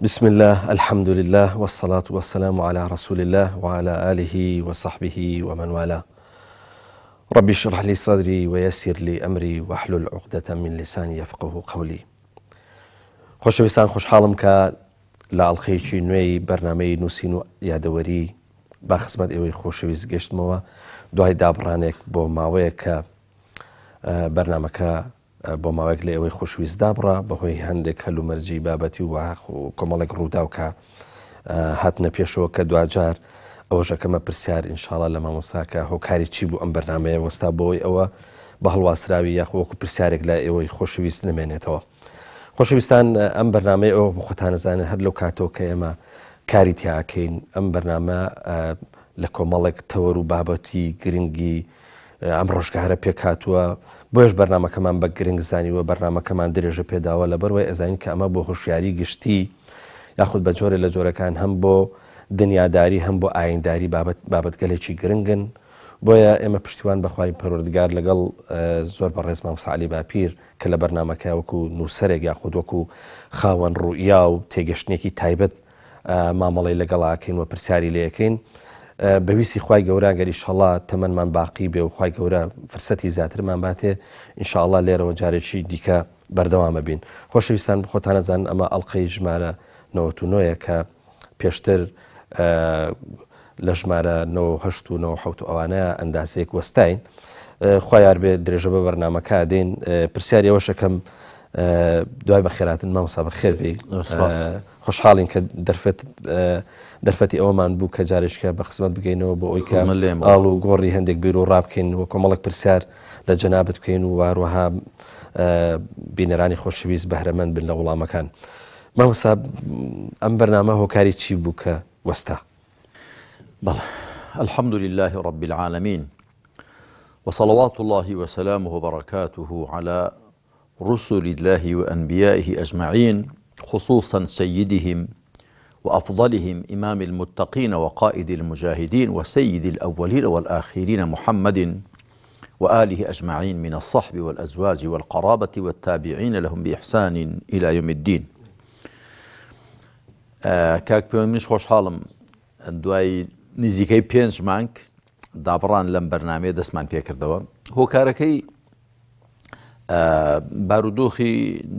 بسم الله الحمد لله والصلاة والسلام على رسول الله وعلى آله وصحبه ومن والاه. ربي اشرح لي صدري ويسر لي أمري واحلل عقدة من لساني يفقه قولي. خۆشەویستان خۆشحاڵم کە لە ئەڵقەیەکی نوێی بەرنامەی نووسین و یادەوەری با خزمەت ئێوەی خۆشەویست گەشتمەوە دوای دابڕانێک بۆ ماوەیە کە بەرنامەکە بۆ ماوەیەک لە ئێوەی خۆشەویست دابڕا بەهۆی هەندێک هەلومەرجی بابەتی و کۆمەڵێک ڕووداو کە هاتنە پێشەوە کە دوجار ئەوەشەکەمە پرسیار ئینشاڵڵا لە مامۆستاکە هۆکاری چی بوو ئەم بەرنامەیە وەستا بۆی ئەوە بە هەڵواسراوی یاخۆ وەکو پرسیارێک لە ئێوەی خۆشەویست نمێنێتەوە. خۆشەویستان ئەم بەرنامەی ئەوە بۆ خۆتانەزانن هەر لەو کاتەوە کە ئێمە کاری تیاکەین ئەم بەرنامە لە کۆمەڵێک تەوەر و بابەتی گرنگی ئەم ڕۆژگارە پێک هاتووە بۆیش بەرنامەکەمان بە گرنگ زانیوە بەرنامەکەمان درێژە پێداوە لەبەرەوەی ئەزانین کە ئەمە بۆ هۆشیاری گشتی یاخود بە جۆرە لە جۆرەکان هەم بۆ دنیاداری هەم بۆ ئاینداری بابەتگەلێکی گرنگن. بۆیە ئێمە پشتیوان بەخوای پەروەردگار لەگەڵ زۆر بەڕێز مامۆستا عەلی باپیر کە لە بەرنامەکە وەکو نووسەرێک یاخود وەکو خاوەن ڕوئیا و تێگەشتێکی تایبەت مامەڵەی لەگەڵاکەین و پرسیاری لێەکەین. بەویستی خوای گەورە گەر ئینشاءڵڵا تەمەنمان باقی بێ و خوای گەورە فرسەتی زیاترمان باتێ ئینشاءڵڵا لێرەوە جارێکی دیکە بەردەوامە بین. خۆشەویستان خۆتانەزانن ئەمە ئەڵقەی ژمارە 99 کە پێشتر لە ژمارە 98 و 97 ئەوانەیە ئەندازەیەک وەستاین. خوا یار بێ درێژە بە بەرنامەکە دێن پرسیاری ئەوەشەکەم دوای بە خێراتن مامۆستا بەخێر بێ. خۆشحاڵین کە دەرفەتی ئەوەمان بوو کە جارێکە بە خزمەت بگەینەوە بۆ ئەوی کە ئاڵ و گۆڕی هەندێک بیر و ڕابکەین و کۆمەڵێک پرسیار لە جەنابەت بکەین و واروەها بینەرانی خۆشەویست بەهرەمەند بن لە وەڵامەکان. مامۆستا ئەم بەرنامە هۆکاری چی بوو کە وەستا؟ بلى الحمد لله رب العالمين وصلوات الله وسلامه وبركاته على رسل الله وأنبيائه أجمعين خصوصا سيدهم وأفضلهم إمام المتقين وقائد المجاهدين وسيد الأولين والآخرين محمد وآله أجمعين من الصحب والأزواج والقرابة والتابعين لهم بإحسان إلى يوم الدين. كاك مش خوش حالم دواي نزیکەی 5 مانگ دابڕان لەم بەرنامەیە دەستمان پێکردەوە. هۆکارەکەی بارودۆخی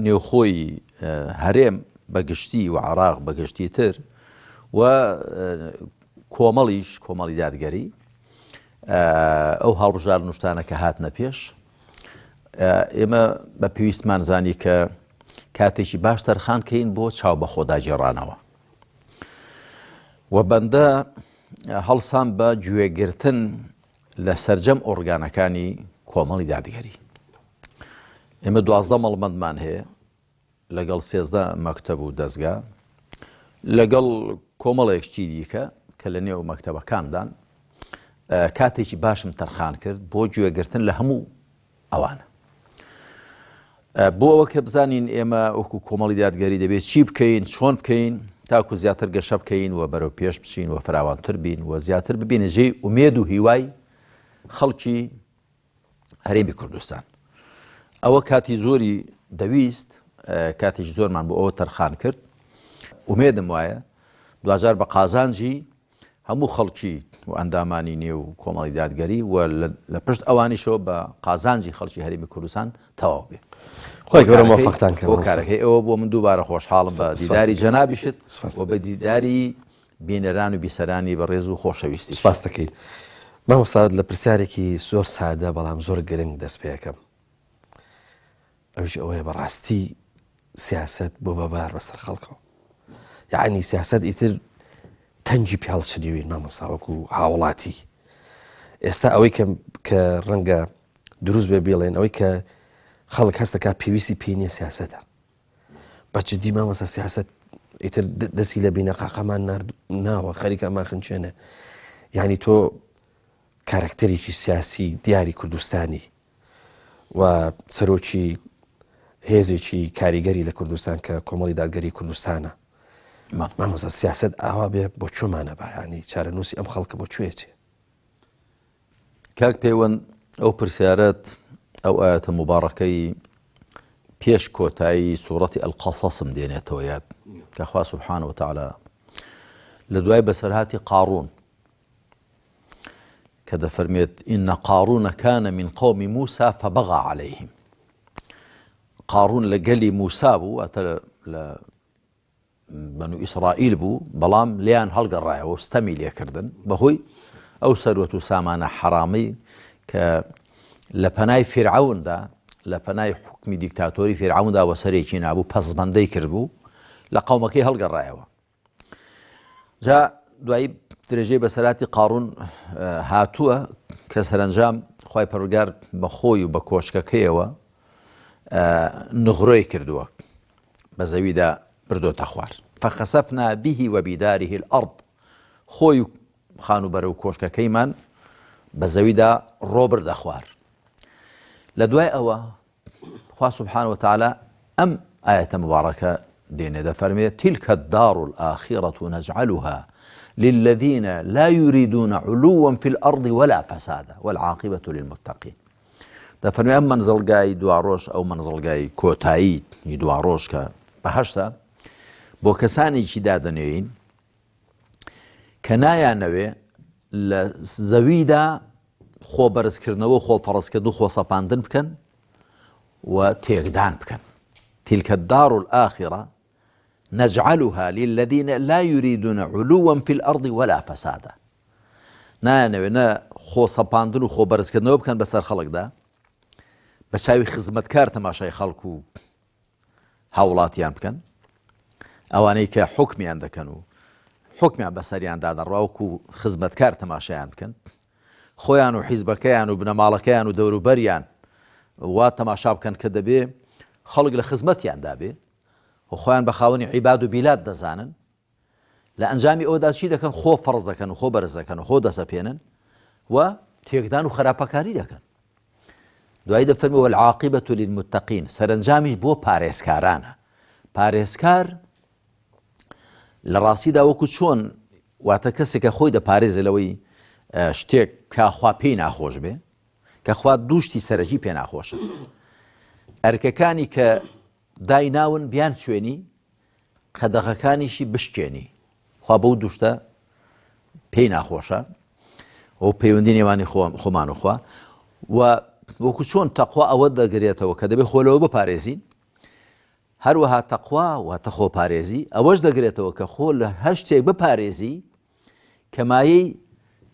نێوخۆی هەرێم بەگشتی و عێراق بەگشتی تر و کۆمەڵی دادگەری ئەو هەڵبژار نوشتانە کە هاتنە پێش ئێمە بە پێویستمان زانی کە کاتێکی باش تەرخان کەین بۆ چاو بە خۆداگێڕانەوە و بەندە هەڵسان بە گوێگرتن لە سەرجەم ئۆرگانەکانی کۆمەڵی دادگەری. ئێمە 12 مەڵبەندمان هەیە لەگەڵ 13 مەکتەب و دەستگا لەگەڵ کۆمەڵێکشتی دیکە کە لە نێو مەکتەبەکاندان کاتێکی باشم تەرخان کرد بۆ گوێگرتن لە هەموو ئەوانە بۆ ئەوە کە بزانین ئێمە وەکو کۆمەڵی دادگەری دەبێت چی بکەین چۆن بکەین تاکو زیاتر گەشە بکەین و بەرەو پێش بچین و فراوانتر بین و زیاتر ببینە ژێی ئومێد و هیوای خەڵکی هەرێمی کوردستان. ئەوە کاتی زۆری دەویست کاتێک زۆرمان بۆ ئەوە تەرخان کرد. ئومێدم وایە دوجار بە قازانجی هەموو خەڵکی و ئەندامانی نێو کۆمەڵی دادگەری و لە پشت ئەوانیشەوە بە قازانجی خەڵکی هەرێمی کوردستان تەواو بێ. خۆی گەورە موفقتان کارەکەی ئەوە بۆ من دووبارە خۆشحاڵم بە دیداری جەنابیشت و بە دیداری بینەران و بیسەرانی بەڕێز و خۆشەویستی. سپاس دەکەین. مامۆستا لە پرسیارێکی زۆر سادە بەڵام زۆر گرنگ دەست پێ یەکەم. ئەوش ئەوەیە بەڕاستی سیاست بۆ بەبار بەسەر خەڵکەوە. یعنی سیاست ئیتر تەنجی پیاڵچنیوین مامۆستا وەکو هاوڵاتی. ئێستا ئەوەی کە ڕەنگە دروست بێ بێڵێن ئەوەی کە خەڵک هەستەکە پێویستی پێی نییە سیاسەتە. بەجددی مامۆستا سیاست ئیتر دەستی لە بینەقاقەمان ناوە خەریکە ئەمان خنچێنە. یعنی تۆ کارکتەرێکی سیاسی دیاری کوردستانی و سەرۆکی هێزێکی کاریگەری لە کوردستان کە کۆمەڵی دادگەری کوردستانە. مامۆستا سیاست ئاوا بێ بۆ چۆمانە بە ینی چارەنووسی ئەم خەڵکە بۆ کوێچێ؟ کاک پەیوەند ئەو پرسیارەت ئەو ئاەتە مبارەکەی پێش کۆتایی سوورەتی ئەلقەسەسم دێنێتەوە یاد كأخوة سبحانه وتعالى لدواي بسرهاتي قارون كذا فرميت إن قارون كان من قوم موسى فبغى عليهم. قارون لقلي موسى بو بنو إسرائيل بو بلام ليان هلق الرأي واستمي لي كردن بهوي أو سروة سامانة حرامي لپناي فرعون دا لپناي حكم ديكتاتوري فرعون دا وسريكين أبو پزبندي كربو لقومكي هلق الرأي جاء دوائي درجه بسراتی قارون هاتووە کە سەرنجام خوای پەروەردگار بە خۆی و بە کۆشکەکەیەوە نغڕۆی کردووە بە زەویدا بردۆتە خوار فخسفنا به وبداره الأرض خۆی و خانوبەرە و کۆشکەکەیمان بە زەویدا ڕۆبردە خوار. لە دوای ئەوە خوا سبحانه وتعالى ئەم ئاەتە مبارەکە دێنێ دەفەرمێت تلك الدار الآخرة نجعلها للذين لا يريدون علوا في الأرض ولا فسادا والعاقبة للمتقين. دەفەرمێ ئەم منزڵگای دواڕۆژ ئەو منزڵگای کۆتایی دواڕۆژ کە بەهەشتا بۆ کەسانێکی دادەنێوین کە نایانەوێ لە زەویدا خۆبەرزکردنەوە خۆپەڕستکردن و خۆسەپاندن بکەن و تێکدان بکەن. تلك الدار الآخرة نجعلها للذين لا يريدون علوا في الأرض ولا فسادا. نایانەوێ نە خۆسەپاندن و خۆبەرزکردنەوە بکەن بەسەر خەڵکدا بە چاوی خزمەتکار تەماشای خەڵک و هاوڵاتیان بکەن ئەوانەی کە حکمیان دەکەن و حکمیان بەسەریاندا دەڕاوەکو و خزمەتکار تەماشایان بکەن خۆیان و حیزبەکەیان و بنەماڵەکەیان و دەوروبەریان وا تەماشا بکەن کە دەبێ خەڵک لە خزمەتیاندا بێ و خۆیان بە خاوەنی عیباد و بیلاد دەزانن لە ئەنجامی ئەوەدا چی دەکەن خۆ فەڕز دەکەن و خۆ بەرز دەکەن و خۆ دەسەپێنن و تێکدان و خراپەکاری دەکەن. دوای دەفەرمێ والعاقبة للمتقين سەرنجامیش بۆ پارێزکارانە. پارێزکار لە ڕاستیدا وەکو چۆن واتە کەسێکە خۆی دەپارێزە لەوەی شتێک کاخوا پێی ناخۆش بێ کە خوا دووشتی سەرەکی پێ ناخۆشە ئەرکەکانی کە دایناون بیان شوێنی قەدەغەکانیشی بشکێنی خوا بەو دووشتە پێی ناخۆشە ئەو پەیوەندی نێوانی خۆمان و خوا و وەکو چۆن تەقوا ئەوە دەگرێتەوە کە دەبێت خۆلەوە بپارێزین هەروەها تەقوا واتە خۆپارێزی ئەوەش دەگرێتەوە کە خۆ لە هەر شتێک بپارێزی کە مایەی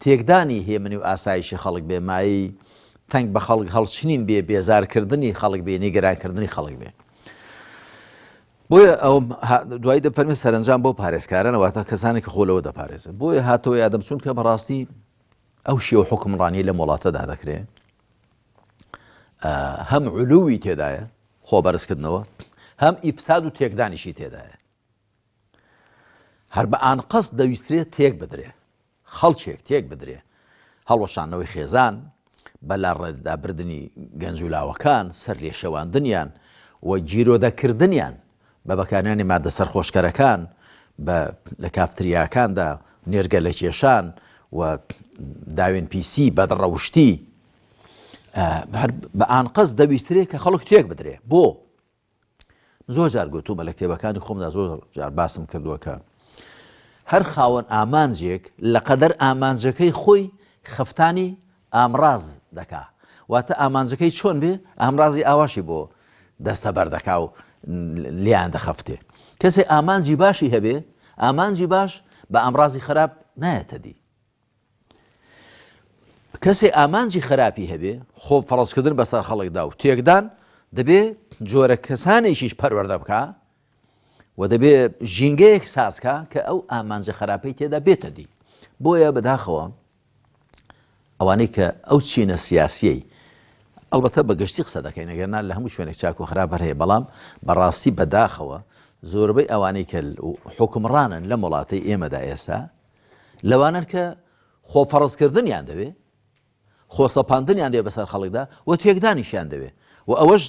تێکدانی هێمنی و ئاسایشی خەڵک بێ مایەی تەنگ بە خەڵک هەڵچنین بێ بێزارکردنی خەڵک بێ نیگەرانکردنی خەڵک بێ. بۆیە ئەو دوای دەفەرمێ سەرنجام بۆ پارێزکارانە واتە کەسانی کە خۆلەوە دەپارێزن. بۆیە هاتەوە یادەم چوون کە بەڕاستی ئەو شێوە حوکمڕانی لە وڵاتەدا دەکرێت هەم علووی تێدایە خۆبەرزکردنەوە هەم ئیفساد و تێکدانیشی تێدایە. هەر بە ئانقەس دەویسترێت تێک بدرێ خەڵکێک تێک بدرێ هەڵوەشانەوەی خێزان بەلا ڕێدابردنی گەنج و لاوەکان سەر لێشەواندنیان و جیرۆدەکردنیان بە بەکارهێنانی مادە سەرخۆشکەرەکان لە کافتریاکاندا نێرگە لە کێشان و داوێن پیسی بەدڕەوشتی بە ئانقەس دەویسترێت کە خەڵک تێک بدرێ. بۆ زۆر جار گوتومە لە کتێبەکانی خۆمدا زۆر جار باسم کردووە کە هەر خاوەن ئامانجێک لە قەدەر ئامانجەکەی خۆی خەفتانی ئامراز دەکا واتە ئامانجەکەی چۆن بێ ئامرازی ئاواشی بۆ دەستەبەر دەکا و لیان دەخەفتێ. کەسێک ئامانجی باشی هەبێ ئامانجی باش بە ئامرازی خراپ نایەتە دی. کەسێک ئامانجی خراپی هەبێ خۆ فەڕزکردن بەسەر خەڵکدا و تێکدان دەبێ جۆرە کەسانێکیش پەروەردە بکە و دەبێ ژینگەیەک سازکە کە ئەو ئامانجە خراپەی تێدا بێتە دی. بۆیە بەداخەوە ئەوانەی کە ئەو چینە سیاسیەی ئەلبەتە بەگشتی قسە دەکەین ئەگەرنا لە هەموو شوێنێک چاک و خراپ هەیە بەڵام بەڕاستی بەداخەوە زۆربەی ئەوانەی کە حوکمڕانن لە وڵاتەی ئێمەدا ئێستا لەوانن کە خۆفەڕزکردنیان دەوێ خۆسەپاندنیان دەوێ بەسەر خەڵکدا و تێکدانیشیان دەوێ و ئەوەش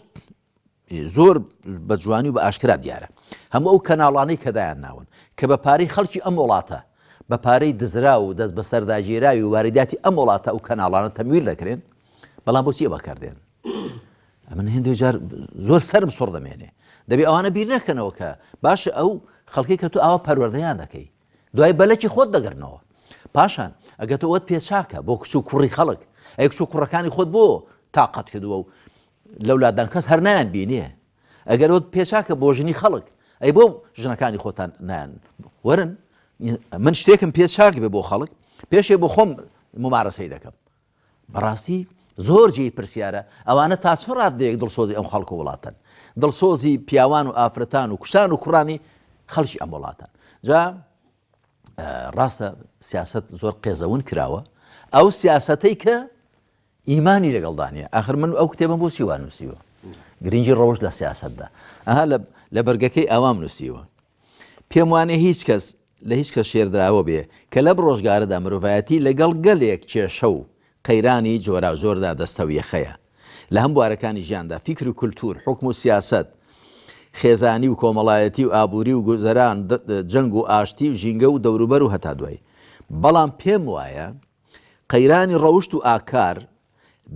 زۆر بە جوانی و بە ئاشکرا دیارە. هەموو ئەو کەناڵانەی کەدایان ناون کە بە پارەی خەڵکی ئەم وڵاتە بە پارەی دزرا و دەست بە سەرداگیراوی و وارداتی ئەم وڵاتە ئەو کەناڵانە تەمویل دەکرێن بەڵام بۆچی بەکاردێن. من هێندێک جار زۆر سەرم سوڕ دەمێنێ دەبێ ئەوانە بیر نەکەنەوە کە باشە ئەو خەڵکی کە تو ئاوا پەروەردەیان دەکەی دوای بەلەکی خۆت دەگەرنەوە پاشان ئەگە تۆ ئەوت پێچاکە بۆ کچ و کوڕی خەڵک ئەی کچ و کوڕەکانی خۆت بۆ تاقەت کردووە و لەولادان کەس هەر نایان بینێ ئەگەر ئەوت پێچاکە بۆ ژنی خەڵک ئەی بۆ ژنەکانی خۆتان نایان وەرن من شتێکم پێچاک بێ بۆ خەڵک پێشێ بۆ خۆم ممارەسەی دەکەم بەڕاستی زۆر جێی پرسیارە ئەوانە تا چۆن ڕادەیەک دڵسۆزی ئەم خەڵک و وڵاتن دڵسۆزی پیاوان و ئافرەتان و کوشان و کوڕانی خەڵکی ئەم وڵاتان جا ڕاستە سیاست زۆر قێزەون کراوە ئەو سیاسەتەی کە ئیمانی لەگەڵدانە ئاخر من ئەو کتێبم بۆ چیوان نووسیوە گرنگی ڕەوش لە سیاستدا ئەها لە بەرگەکەی ئەوام نووسیوە پێم وانێ هیچ کەس لە هیچ کەس شێردراوە بێ کە لە ڕۆژگارەدا مرۆڤایەتی لەگەڵ گەلێک کێشە و قەیرانی جۆرا زۆردا دەستە و یەخەیە لە هەم بوارەکانی ژیاندا فیکر و کولتور حکم و سیاست خێزانی و کۆمەڵایەتی و ئابووری و گوزەران جەنگ و ئاشتی و ژینگە و دەوروبەر و هەتا دوای بەڵام پێم وایە قەیرانی ڕەوشت و ئاکار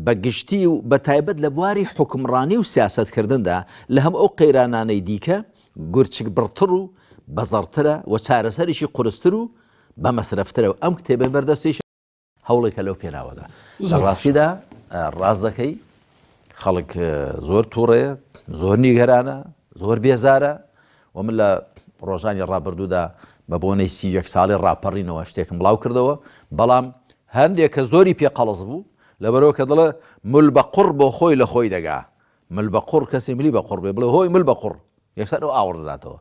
بە گشتی و بە تایبەت لە بواری حکمڕانی و سیاستکردندا لە هەم ئەو قەیرانانەی دیکە گورچک بڕتر و بەزەڕترە و چارەسەریشی قورستر و بە مەسرەفترە و ئەم کتێبە بەردەستیش هەوڵێکە لەو پێناوەدا ڕاستیدا ڕاست دەکەی خەڵک زۆر تووڕەیە زۆر نیگەرانە زۆر بێزارە و من لە ڕۆژانی ڕابردوودا بە بۆنەی 31 ساڵی ڕاپەڕینەوە شتێکم بڵاو کردەوە بەڵام هەندێک کە زۆری پێ قەڵز بوو لەبەرەوە کە دڵە مل بە قوڕ بۆ خۆی لە خۆی دەگا مل بە قوڕ کەسی ملی بە قوڕ بێ بڵێ هۆی مل بە قوڕ یەکسەر ئەو ئاوڕ دەداتەوە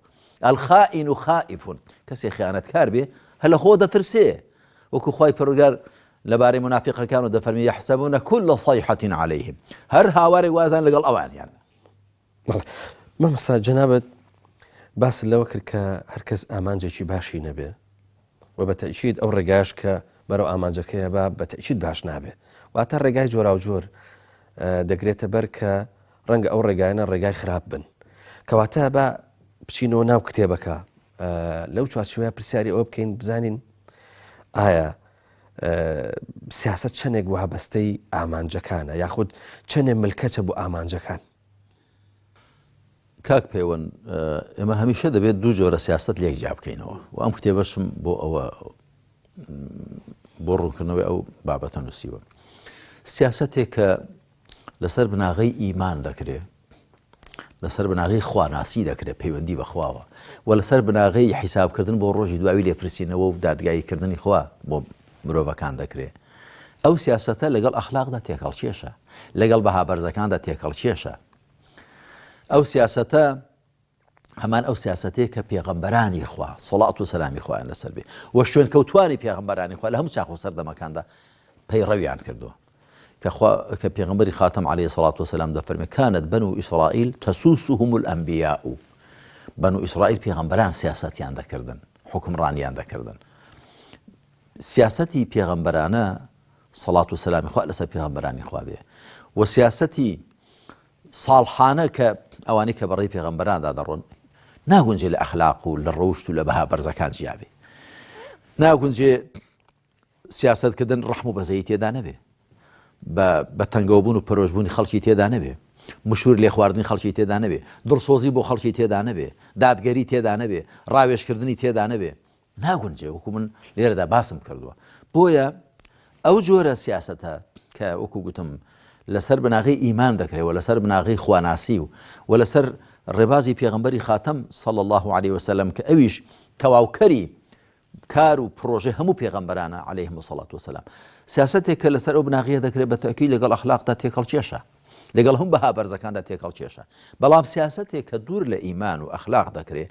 الخائن خائفون کەسێک خیانەتکار بێ هە لە خۆ دەترسێ وەکو خوای پەروەردگار لەبارەی منافقەکان و دەفەرمی یحسبون كل صيحة عليهم هەر هاوارێک وازان لەگەڵ ئەوانیان مەمەستا جەنابەت باس لەوە کرد کە هەرکەس ئامانجێکی باشی نەبێ و بە تەئکید ئەو ڕێگاش کە بەرەو ئامانجەکەیە بە تەئکید باش نابێ واتە ڕێگای جۆرا و جۆر دەگرێتە بەر کە ڕەنگە ئەو ڕێگایانە ڕێگای خراپ بن کەواتە بە بچینەوە ناو کتێبەکە لەو چوارچێوەیە پرسیاری ئەوە بکەین بزانین ئایا سیاست چەندێک وابەستەی ئامانجەکانە یاخود چەندێک ملکەتە بۆ ئامانجەکان کاک پەیوەند ئێمە هەمیشە دەبێت دوو جۆرە سیاست لێک جا بکەینەوە و ئەم کتێبەشم بۆ ئەوە بۆ ڕوونکردنەوەی ئەو بابەتە نووسیوە سیاستێک کە لەسەر بناغی ئیمان دەکرێت لەسەر بناغی خواناسی دەکرێت پەیوەندی بەخواوە و لەسەر بناغی حیسابکردن بۆ ڕۆژی دواوی لێپرسینەوە و دادگاییکردنی خوا بۆ مرۆڤەکان دەکرێت ئەو سیاسەتە لەگەڵ ئەخلاقدا تێکەڵ چێشە لەگەڵ بەهابەرزەکاندا تێکەڵ چێشە ئەو سیاسەتە هەمان ئەو سیاسەتەیە کە پێغەمبەرانی خوا سەڵات و سەلامی خوایان لەسەر بێ و شوێن کەوتوانی پێغەمبەرانی خوا لە هەموو چاخ و سەردەمەکاندا پەیڕەویان کردووە کە پێغەمبەری خاتەم عەلەیهی سەڵات وسەلام دەفەرمێ کانت بەنو ئیسرائیل تەسوسهم الئەنبیاء بەنو ئیسرائیل پێغەمبەران سیاسەتیان دەکردن حکمڕانیان دەکردن سیاسەتی پێغەمبەرانە سەڵات و سەلامی خوا لەسەر پێغەمبەرانی خوا بێ و سیاسەتی ساڵحانە کە ئەوانەی کە بەڕێی پێغەمبەراندا دەڕۆن ناگونجێ لە ئەخلاق و لە ڕەوشت و لە بەها بەرزەکان جیابێ ناگونجێ سیاسەتکردن ڕەحم و بەزەیی تێدا نەبێ بە تەنگەوبوون و پەرۆژبوونی خەڵکی تێدا نەبێ مشور لێ خواردنی خەڵکی تێدا نەبێ دڵسۆزی بۆ خەڵکی تێدا نەبێ دادگەری تێدا نەبێ ڕاوێشکردنی تێدا نەبێ ناگونجێ وەکو من لێرەدا باسم کردووە بۆیە ئەو جۆرە سیاسەتە کە وەکو گوتم لەسەر بناغی ئیمان دەکرێت و لەسەر بناغی خواناسی و لەسەر ڕێبازی پێغەمبەری خاتەم صلی الله عليه وسلم کە ئەویش تەواوکەری کار و پرۆژه هەموو پێغەمبەرانە عەلەیهیم السەڵات وسەلام سیاسەتێک کە لەسەر ئەو بناغیە دەکرێت بە تەئکید لەگەڵ ئەخلاقدا تێکەڵ چێشە لەگەڵ هەموو بەها بەرزەکاندا تێکەڵ چێشە بەڵام سیاسەتێک کە دوور لە ئیمان و ئەخلاق دەکرێت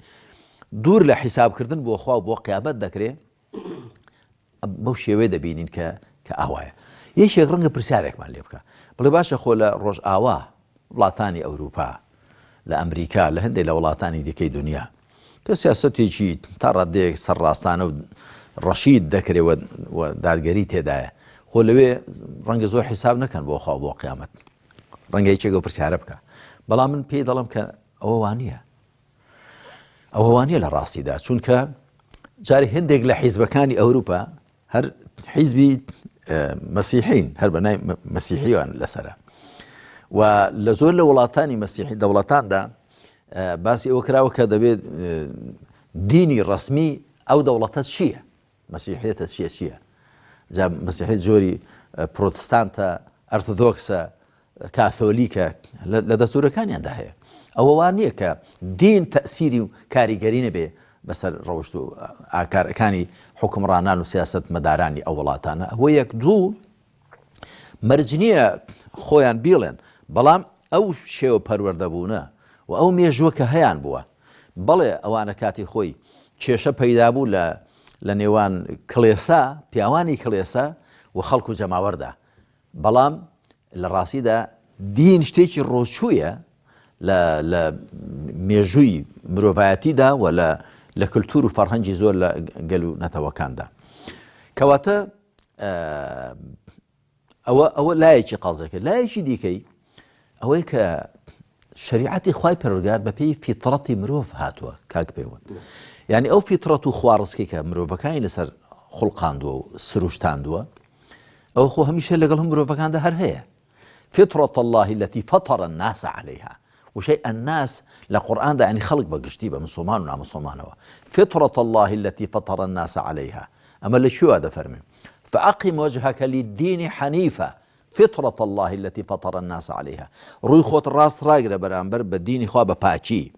دوور لە حیسابکردن بۆ خوا و بۆ قیامەت دەکرێت بەو شێوەیە دەبینین کە ئاوایە یەکێک ڕەنگە پرسیارێکمان لێ بکە بڵێ باشە خۆ لە ڕۆژئاوا وڵاتانی ئەوروپا لە ئەمریکا لە هەندێک لە وڵاتانی دیکەی دنیا کە سیاسەتێکی تا ڕادەیەک سەرڕاستانە و ڕەشید دەکرێت و دادگەری تێدایە خۆ لەوێ ڕەنگە زۆر حیساب نەکەن بۆ خوا بۆ قیامەت ڕەنگە یەکێکە پرسیارە بکە بەڵام من پێی دەڵم کە ئەوە وانە ئەوە وانە لە ڕاستیدا چونکە جاری هەندێک لە حیزبەکانی ئەوروپا هەر حیزبی مەسیحین هەر بەنای مەسیحیوان لەسەرە و لە زۆر لە وڵاتانی مەسیحی دەوڵەتاندا باسی ئەوە کراوە کە دەبێت دینی ڕسمی ئەو دەوڵەتە چییە؟ مەسیحێتە چییە؟ جا مەسیحێت زۆری پرۆتستانتە، ئەرتۆدۆکسە، کاتۆلیکە لە دەستورەکانیاندا هەیە. ئەوە وان نییە کە دین تەسیری و کاریگەری نەبێ بەسەر ڕەوشت و ئاکارەکانی حکمڕانان و سیاست مەدارانی ئەو وڵاتانە. ئەوە یەک دوو مەرج نییە خۆیان بیڵێن، بەڵام ئەو شێوە پەروەردەبوونە و ئەو مێژووە کە هەیان بووە، بەڵێ ئەوانە کاتی خۆی کێشە پەیدا بوو لە نێوان کڵێسا، پیاوانی کڵێسا و خەڵک و جەماوەردا، بەڵام لە ڕاستیدا دین شتێکی ڕۆچوویە لە مێژووی مرۆڤایەتیدا و لە کللتور و فەرهەنگی زۆر لە گەل و نەتەوەکاندا. کەواتە ئەوە لایەکی قازەکە. لایەکی دیکەی ئەوەی کە شریعەتی خوای پەروەردگار بە پێی فیتڕەتی مرۆڤ هاتووە کاک پێوە. یعنی ئەو فیتڕەت و خواڕسکی کە مرۆڤەکانی لەسەر خوڵقاندووە و سروشتاندووە، ئەو خۆ هەمیشە لەگەڵ مرۆڤەکاندا هەر هەیە. فطرة الله التي فطر الناس عليها وشيء الناس لقرآن ده يعني خلق بقشتي بمسلمان ونا مسلمانوا. فطرة الله التي فطر الناس عليها، أما اللي شو هذا فرمي فأقم وجهك للدين حنيفة فطرة الله التي فطر الناس عليها. روي خوت الراس راقرة برامبر بالدين خواب باكي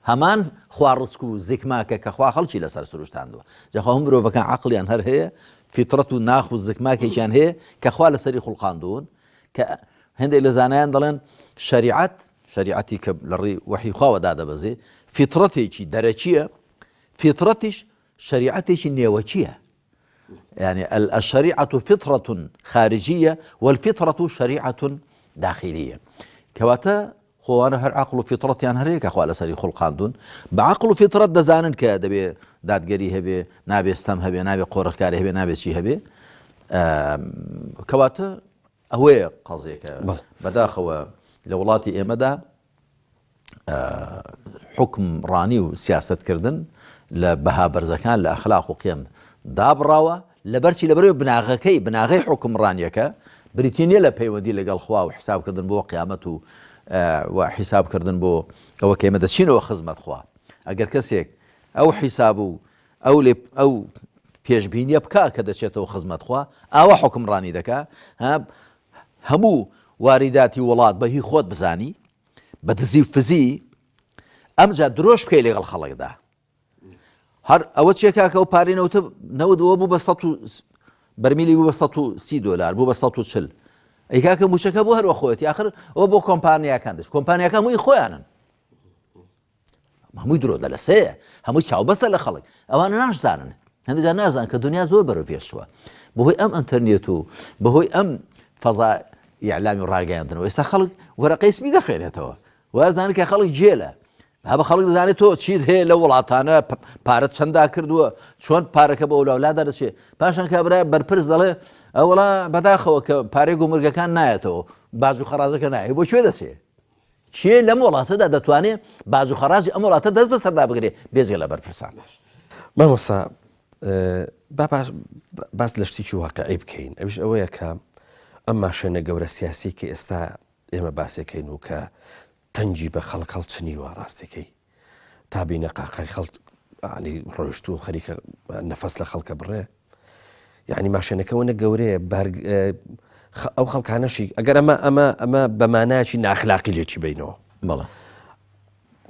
همان خوار رزقو زكماك كخوا خلشي لسر سروشتان دو جاهم برو فكان عقلي أنهر هي فطرة ناخو زكماك كان هي كخوا لسري خلقان دون هندي لزانيان دلن شريعتي كلري وحي خوا دادا بزي فطرتي شي درجيه فطرتش شريعتي شي نيوچيه. يعني الشريعة فطرة خارجية والفطرة شريعة داخلية. كواتا هو أنا هر عقل فطرتي أنا هريك أخوة لسري خلقان دون بعقل فطرة دزانن كدبي دادگري هبي نابي استم هبي نابي قوركاري هبي نابي شي هبي كواتا هو قضية بداخل لولاتي إمدا حكم راني وسياسة كردن لبها برزكان لأخلاق وقيم دابراوة لبرشي لبريو بناغي حكم رانيكا بريتينيا لبيودي لقال خوا وحساب كردن بو قيامته وحساب كردن بو هو كيما شنو خزمة خوا أجر كسيك أو حسابه أو بيشبين يبكى كذا شيء خزمة خوا أو حكم راني دكا همو وارداتي ولاد بهي خود بزاني بدزي فزي أمجا دروش بكي لغا الخلق ده هر أول شيء كاكو باري نود وبو بسطو برميلي بو بسطو $60 بو بسطو شل أي كاكو مشكا بو هر وخوتي آخر وبو كومبانيا كاندش كومبانيا كامو يخويانا همو يدرو لسه همو يشاو بس لخلق أوانا ناش زانن هنده ناش زانن كدنيا زور برو بيشوا بهوي أم انترنيتو بهوي أم فضاء إعلامي وراقي عندنا ويسا خلق ورقي اسمي دخيل هتوا وازانك يا خلق جيلة هذا خلق زاني تو تشيد هي لو والعطانا بارت شندا كردوا شلون بارك بقول أولاد هذا الشيء باشان كبره بربرز له أولا بداخل كباريجو مرجع كان نايته بعضو خراج كان ناي بوش هذا الشيء شيء لم ولا تدا تواني بعضو خراج أم ولا تدا بس هذا بقري بيزغل بربرسان ما هو صار بس لشتي واقعي بكين أبيش أويا أما شأن الجورة السياسية كإستا إما باسكين وك تنجيب خلق الشني وراستكي تابين قاقي خلق يعني رجتو خريك نفس لخلق برا يعني ما شأن كون الجورة برج أو خلق عناشي أجر أما بمعناش إن أخلاقي اللي بينه والله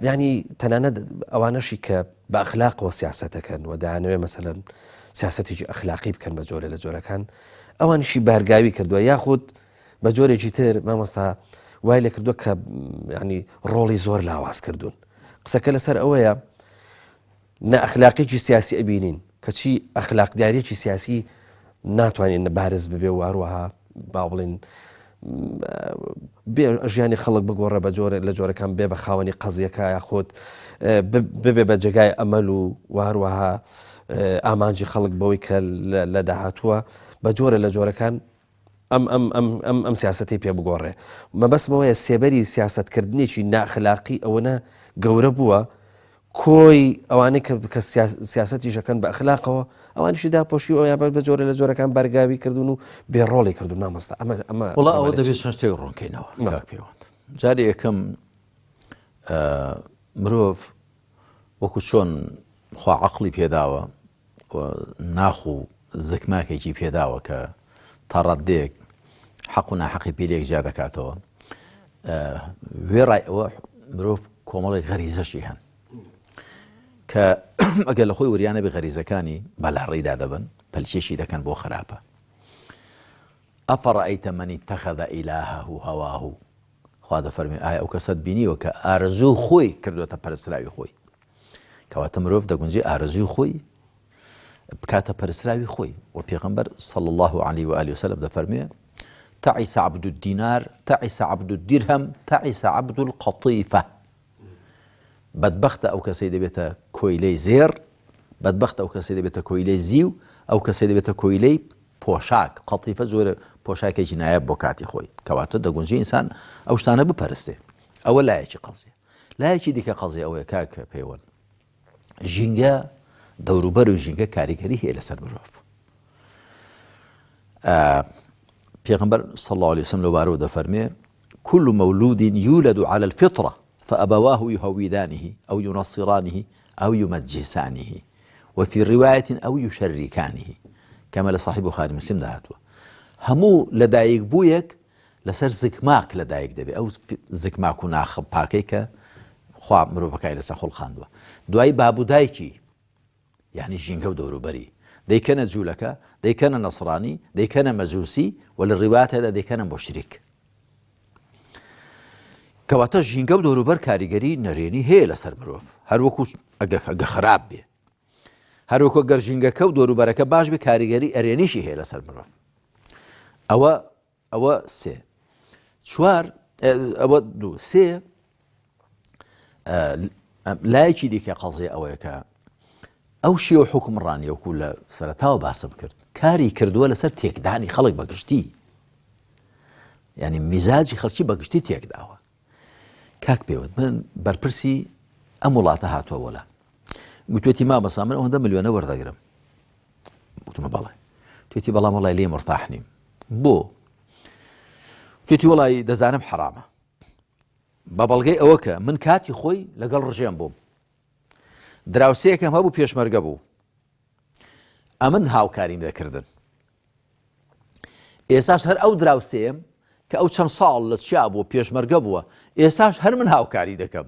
يعني تناند أوانشي كبأخلاق وسياسته كان ودعنا مثلا سياستي أخلاقي كان بجورة لجورة كان أوان شي بارقاوي كردوا ياخد بجوري جيتر ما مستا وايلة كردوا يعني رولي زور لاواز كردون قسك لسر أويا نا أخلاقي جي سياسي أبينين كشي أخلاق داري جي سياسي ناتواني إن بارز ببي واروها باولين بأجياني خلق بقورة بجورة لجورة كان بيبا خاوني قضيكا ياخد ببي بجاقاي أملو واروها ئامانجی خەڵک بەوەی کە لە داهاتووە بە جۆرە لە جۆرەکان ئەم سیاسەتی پێ بگۆڕێ مەبەستمەوەیە سێبەری سیاسەتکردنێکی ناخلاقی ئەوەنە گەورە بووە کۆی ئەوانەی کە سیاسەتیشەکەن بە ئەخلاقەوە ئەوانیشی داپۆشی ئەویان بە جۆرە لە جۆرەکان بەرگاوی کردوون و بێڕۆڵی کردوون مامۆستا ئەمە وڵا ئەوە دەبێت چەند شتێک ڕوونکەینەوە پێوەند جارێ یەکەم مرۆڤ وەکو چۆن خوا عەقڵی پێداوە ناخ و زگماکێکی پێداوە کە تا ڕەدێک حەق و ناحەقی پێ لێک جیا دەکاتەوە وێڕای ئەوە مرۆڤ کۆمەڵێک غەریزەشی هەن کە ئەگەر لە خۆی وریانە بێ غەریزەکانی بەلاڕێیدا دەبن پەلچێشی دەکەن بۆ خراپە. ئەفەڕەئەیتە مەن اتەخەذە ئیلاهەه هەواه خوا دەفەرمێ ئایا ئەو کەسەت بینیوە کە ئارەزوو خۆی کردوێتە پەرستراوی خۆی کەواتە مرۆڤ دەگونجێ ئارەزووی خۆی بکاتە پەرستراوی خۆی و پێغەمبەر صلی الله عليه وآله وسلم دەفەرمێ تعس عبد الدينار تعس عبد الدرهم تعس عبد القطيفة بدبخت ئەو کەسەی دەبێتە کۆیلەی زێر بدبخت ئەو کەسەی دەبێتە کۆیلەی زیو ئەو کەسەی دەبێتە کۆیلەی پۆشاک قەتیفە زۆرە پۆشاکێکی نایە بۆ کاتی خۆی کەواتە دەگونجی ئینسان ئەو شتانە بپەرستێ ئەوە لایەکی قەزیە. لایەکی دیکە قەزیە ئەوەیە کاکە پەیوەند ژینگە دەوروبەر و ژینگە کاریگەری هەیە لەسەر مرۆڤ. پێغەمبەر صلی الله عليه وسلم لەوبارەوە دەفەرمێ كل مولود يولد على الفطرة فأبواه يهودانه أو ينصرانه أو يمجسانه وفي رواية أو يشركانه كما لصاحب بخاري مسلم دهاتوە هەموو لەدایک بوویەک لەسەر زگماک لەدایک دەبێت ئەو زگماک و ناخب پاکەی کە خوا مرۆڤەکەی لەسەر خۆڵخاندووە دوای بابودایکی یعنی ژینگە و دەوروبەری دەیکەنە جوولەکە دەیکەنە نەسڕانی دەیکەنە مەجووسی و لە ڕیواتەدا دەیکەنە مۆشریک کەواتە ژینگە و دەوروبەر کاریگەری نەرێنی هەیە لەسەر مرۆڤ هەروەکو ئەگە خراپ بێ هەروەکو گەر ژینگەکە و دەوروبەرەکە باش بێ کاریگەری ئەرێنیشی هەیە لەسەر مرۆڤ. ئەوە سێ چوار ئەوە دوو سێ لایەکی دیکە قەزیە ئەوەیە کە ئەو شێوە حوکمڕانی وەکو لە سەرەتاوە باسم کرد کاری کردووە لەسەر تێکدانی خەڵک بەگشتی یعنی میزاجی خەڵکی بەگشتی تێکداوە. کاک پێوت من بەرپرسی ئەم وڵاتە هاتووە وەلا گوتوێتی مامەسا من ئەوەندە ملیۆنە وەردەگرم گوتمە بەڵێ توێتی بەڵام وەڵای لێ مرتاح نیم بۆ توێتی وەڵی دەزانم حرامە بە بەڵگەی ئەوە کە من کاتی خۆی لەگەڵ ڕژێم بووم دراوسەیەکەم هەبوو پێشمەرگە بوو ئەمن هاوکاریم دەکردن ئێساش هەر ئەو دراوسەیەم کە ئەو چەند ساڵ لە چیا بووە پێشمەرگە بووە ئێساش هەر من هاوکاری دەکەم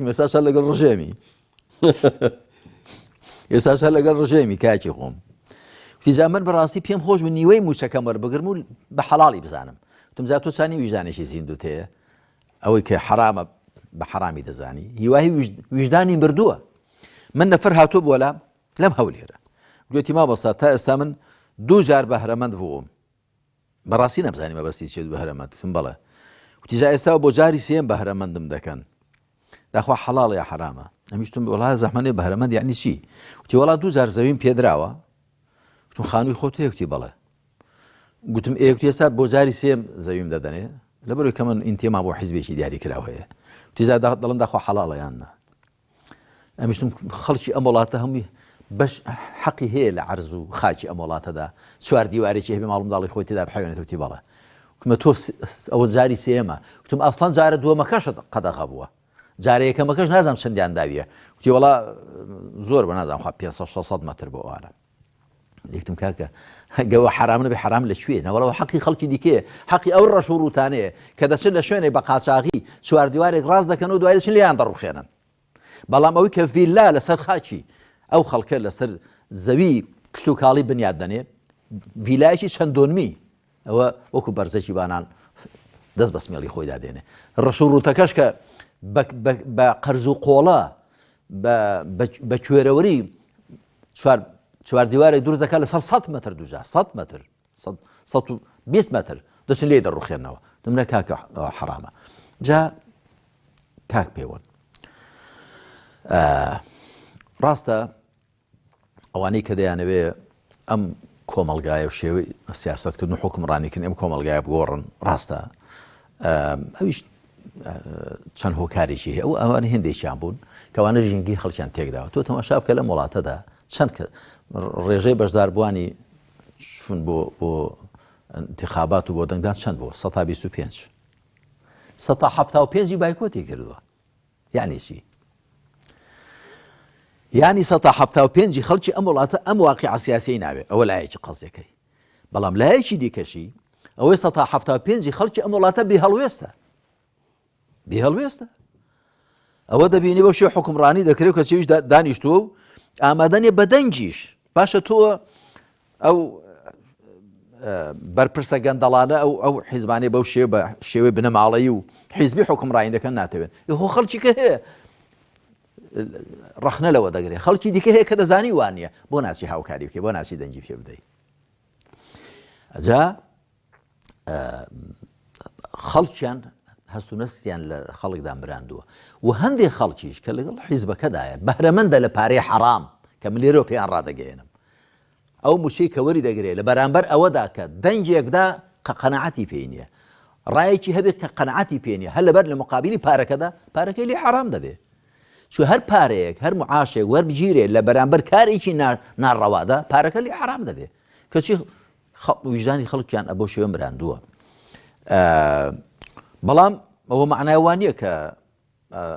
ئێساش هەر لەگەڵ ڕژێمی ئێساش هەر لەگەڵ ڕژێمی کاکی خۆم وتیجا من بەڕاستی پێم خۆش بوو نیوەی موچەکەم وەربگرم و بە حەڵاڵی بزانم وتم جا تۆ چانی ویژدانێکی زیندوت هەیە ئەوەی کە حرامە بە حرامی دەزانی هیوای ویژدانی بردووە من نەفەر هاتووە بۆلا لەم هەولێرە گوێتی مامۆستا تا ئێستا من دوو جار بەهرەمەند بووم بەڕاستی نەمزانی مەبەستی چێت بەهرەمەند وتم بەڵێ وتیجا ئێستا بۆ جاری سێم بەهرەمەندم دەکەن داخوا حەڵاڵ یا حرامە ئەمیشتم وەڵا زەحمەنێ بەهرەمەند یعنی چی وتی وەڵا دوو جار زەویم پێدراوە وتم خانووی خۆت هەیەکتی بەڵێ گوتم ئێوتی ئێستا بۆ جاری سێم زەویم دەدەنێ لەبەرەوەی کە من ئینتێما بۆ حیزبێکی دیاری کراوە هەیە وتیجا دەڵم داخوا حەڵاڵە یان نا ئەمیشتم خەڵکی ئەم وڵاتە هەمووی بەش حەقی هەیە لە عەرز و خاکی ئەم وڵاتەدا چوار دیوارێکی هەبێ ماڵ منداڵی خۆی تێدا بحەوێنێت وتی بەڵێ وتمە تۆ ئەوە جاری سێمە وتم ئەسڵەن جارە دووەمەکەشت قەدەغە بووە جارە یەکەمەکەش نازانم چەندیان داویە وتی وەڵا زۆر بە نازانم خوا 500 مەتر بۆ ئەوانە یەکتم کاکە گەوە حرام نەبێ حرام لەکوێ نەوەڵەوە حەقی خەڵکی دیکەیە حەقی ئەو ڕەش و ڕووتانەیە کە دەچن لە شوێنێک بە قاچاغی چوار دیوارێک ڕاست دەکەن و دوای دەچن لیان دەڕوخێنن بەڵام ئەوەی کە ڤیلا لەسەر خاچی ئەو خەڵکە لەسەر زەوی کشت و کاڵی بنیاد دەنێ ڤیلایەکی چەندۆنمی ئەوە وەکو بەرزەکی بانان دەست بە سمێڵی خۆی دادێنێ ڕەش و ڕووتەکەش کە بە قەرز و قۆڵە بە کوێرەوەری چوار دیوارێک دروست دەکات لەسەر 100 مەتر دووجا 100 مەتر 120 مەتر دەچن لێ دەڕوخێنەوە دەمنە کاکە حرامە جا کاک پێوەن ڕاستە ئەوانەی کە دەیانەوێ ئەم کۆمەلگایە و شێوەی سیاسەتکردن و حوکمڕانیکردن ئەم کۆمەلگایە بگۆڕن ڕاستە ئەویش چەند هۆکارێکی هەیە ئەو ئەوانە هێندێکیان بوون کەوانە ژینگی خەڵکیان تێکداوە تۆ تەماشا بکە لەم وڵاتەدا چەند ڕێژەی بەشداربووانی چون بۆ انتخابات و بۆ دەنگدان چەند بوو 125 175 بایکۆتی کردووە یعنی چی يعني 1970 خەڵکی ئەم وڵاتە ئەم واقعە سیاسی ناوێ ئەوە لایەکی قەزەکەی بەڵام لایەکی دیکەشی ئەوەی 1970 خەڵکی ئەم وڵاتە بێهەڵوێستە ئەوە دەبینی بۆ شێ حکومڕانی دەکرێت کە چێویش دانیشتووە و ئامادەنێ بەدەنگیش باشە تۆ ئەو بەرپرسە گەندەڵانە ئەو حیزبانێ بەو شێوەی بنەماڵەیی و حیزبی حکومڕانی دەکەن ناتەوێت هۆ خەڵکی کە هەیە ڕەخنە لەوە دەگرێت خەڵکی دیکە هەیە کە دەزانی وانە بۆ ناچی هاوکاری بکەی بۆ ناچی دەنگی پێ بدەیت ئەجا خەڵکیان هەستونەستیان لە خەڵکدان براندووە و هەندێک خەڵکیش کە لەگەڵ حیزبەکەدایە بەهرەمەندە لە پارەی حەرام کە من لێرەوە پێیان ڕادەگەێنم ئەو موشەی کە وەری دەگرێت لە بەرامبەر ئەوەدا کە دەنگێکدا قەنەعەتی پێی نییە ڕایەکی هەبێت کە قەنەعەتی پێ نییە هەر لەبەر لە مقابلی پارەکەدا پارەکەی لێ حەرام دەبێت چۆ هەر پارەیەک هەر معاشێک وەربگیرێت لە بەرامبەر کارێکی ناڕەوادا پارەکە لێ حەرام دەبێت کەچی وجدانی خەڵکیان ئەبۆ شێوە براندووە بەڵام ئەوە معنای وانە کە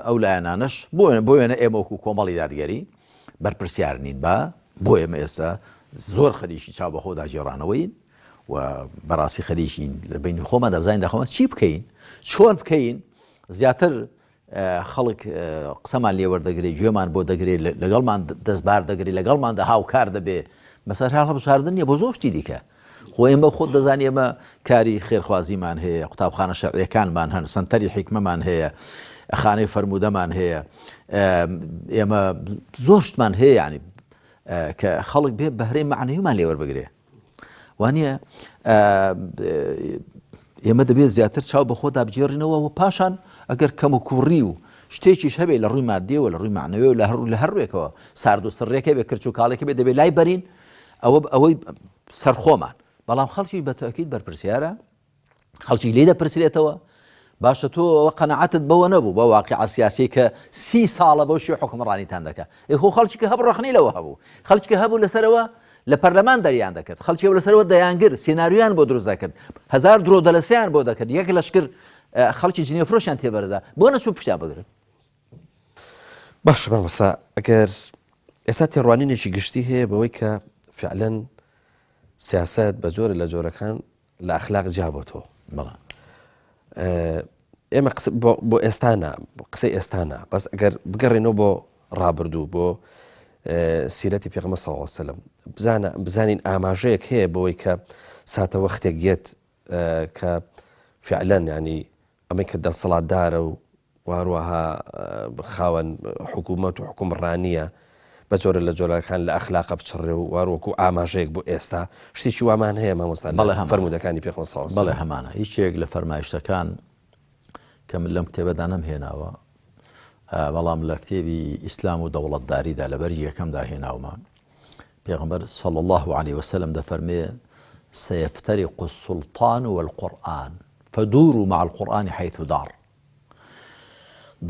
ئەو لایەنانەش بۆ وێنە ئێمە وەکو کۆمەڵی دادگەری بەرپرسیار نین بۆ ئێمە ئێستا زۆر خەریکی چاو بەخۆدا جێڕانەوەین و بەڕاستی خەریکین لە بینی خۆمان دەبزانین داخەمە چی بکەین چۆن بکەین زیاتر خەڵک قسەمان لێ وەردەگرێت گوێمان بۆ دەگرێت لەگەڵمان دەستبار دەگرێت لەگەڵماندا هاوکار دەبێ بەسەر هەڵبژاردن نیە بۆ زۆر شتی دیکە خۆ ئێمە خۆت دەزانانی ئێمە کاری خێرخوازیمان هەیە قوتابخانە شەرعیەکانمان هەن سەنتەری حیکمەمان هەیە خانەی فەرموودەمان هەیە ئێمە زۆر شتمان هەیە ینی کە خەڵک بێ بەهرەی معنەویمان لێ وەربگرێ وانە ئێمە دەبێت زیاتر چاو بەخۆدا بجێڕینەوە و پاشان ئەگەر کەم و کوڕی و شتێکیش هەبێت لە ڕووی مادیەوە لە ڕووی معنەوێ و لە هەروێکەوە سارد و سڕێکە بێ کرچ و کاڵێکە بێ دەبێت لای بەرین ئەوەی سەرخۆمان بەڵام خەڵکی بەتەکید بەرپرسیارە خەڵکی لێ دەپرسرێتەوە باشە تۆ ئەوە قەنەعەتت بەوە نەبوو بە واقعە سیاسی کە 30 ساڵە بەو شێوە حکومڕانیتان دەکات خۆ خەڵکی کە هەبوو ڕەخنەی لەوە هەبوو خەڵکی کە هەبوو لەسەرەوە لە پەرلەمان دەریان دەکرد خەڵکی لەسەرەوە دەیانگر سێناریویان بۆ دروست دەکرد 1000 درۆ دەلەسیان بۆ دەکرد یەک لەشکر خەڵکی جنێفرۆشیان تێبەردا بۆ نەچوو پشتیان بگرن باش مامۆستا ئەگەر ئێستا تێڕوانینێکی گشتی هەیە بەوەی کە فعلەن سیاست بە جۆرە لە جۆرەکان لە ئەخلاق جیابەتەوە ئێمە بۆ ئێستانە قسەی ئێستانە بەس ئەگەر بگەڕێنەوە بۆ ڕابردوو بۆ سیرەتی پێغەمبەر صلی الله علیه وسلم بزانین ئاماژەیەک هەیە بەوەی کە ساتە وەختێک گێت کە فعلەن ینی ئەمەی کە دەسەڵاتدارە و واروەها خاوەن حکوومەت و حکومڕانیە بە جۆرە لە جۆرەکان لە ئەخلاقە بچڕێ و واروەکو ئاماژەیە بۆ ئێستا شتێکی وامان هەیە مامۆستا فەرموودەکانی پێغەمبەر صلی الله علیه وسلم بەڵێ هەمانە هیچێک لە فەرمایشتەکان کە من لەم کتێبەدا نەمهێناوە بەڵام لە کتێبی ئیسلام و دەوڵەتداریدا لە بەرجی یەکەمدا هێناومە پێغەمبەر صلی الله عليه وسلم دەفەرمێ سيفترق السلطان والقرآن فدوروا مع القرآن حيث دار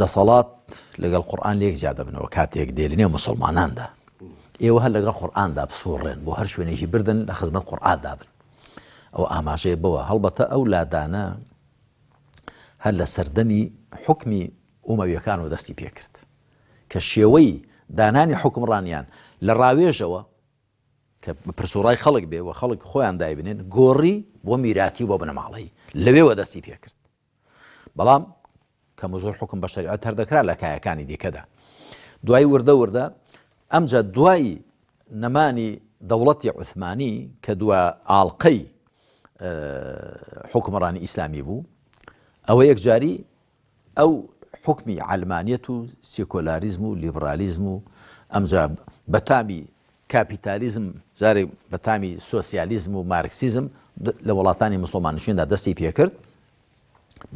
دەسەڵات لەگەڵ قورئان لێک جا دەبنەوە کاتێک دێلینێ مسلماناندا ئێوە هەر لەگەڵ قورئاندا بسوڕێن بۆ هەر شوێنێکی بردن لە خزمەت قورئاندا بن ئەو ئاماژەیە بەوە هەڵبەتە ئەو لادانە هەر لە سەردەمی حکمی ئومەویەکانەوە دەستی پێکرد کە شێوەی دانانی حکمڕانیان لە ڕاوێژەوە کە پرسوڕای خەڵک بێ و خەڵک خۆیان دایبنێن گۆڕی بۆ میراتی و بۆ بنەماڵەیی لەوێوە دەستی پێکرد بەڵام کەم زۆر حکم بە شەریعەت هەردەکرا لە کایەکانی دیکەدا دوای وردە ئەمجا دوای نەمانی دەوڵەتی عوثمانی کە دووە ئاڵقەی حکمڕانی ئیسلامی بوو ئەوە یەکجاری ئەو حکمی علمانیەت و سێکۆلاریزم و لیبرالیزم و ئەمجا بەتامی کاپیتالیزم جارێک بەتامی سۆسیالیزم و مارکسیزم لە وڵاتانی مسلمانشیندا دەستی پێکرد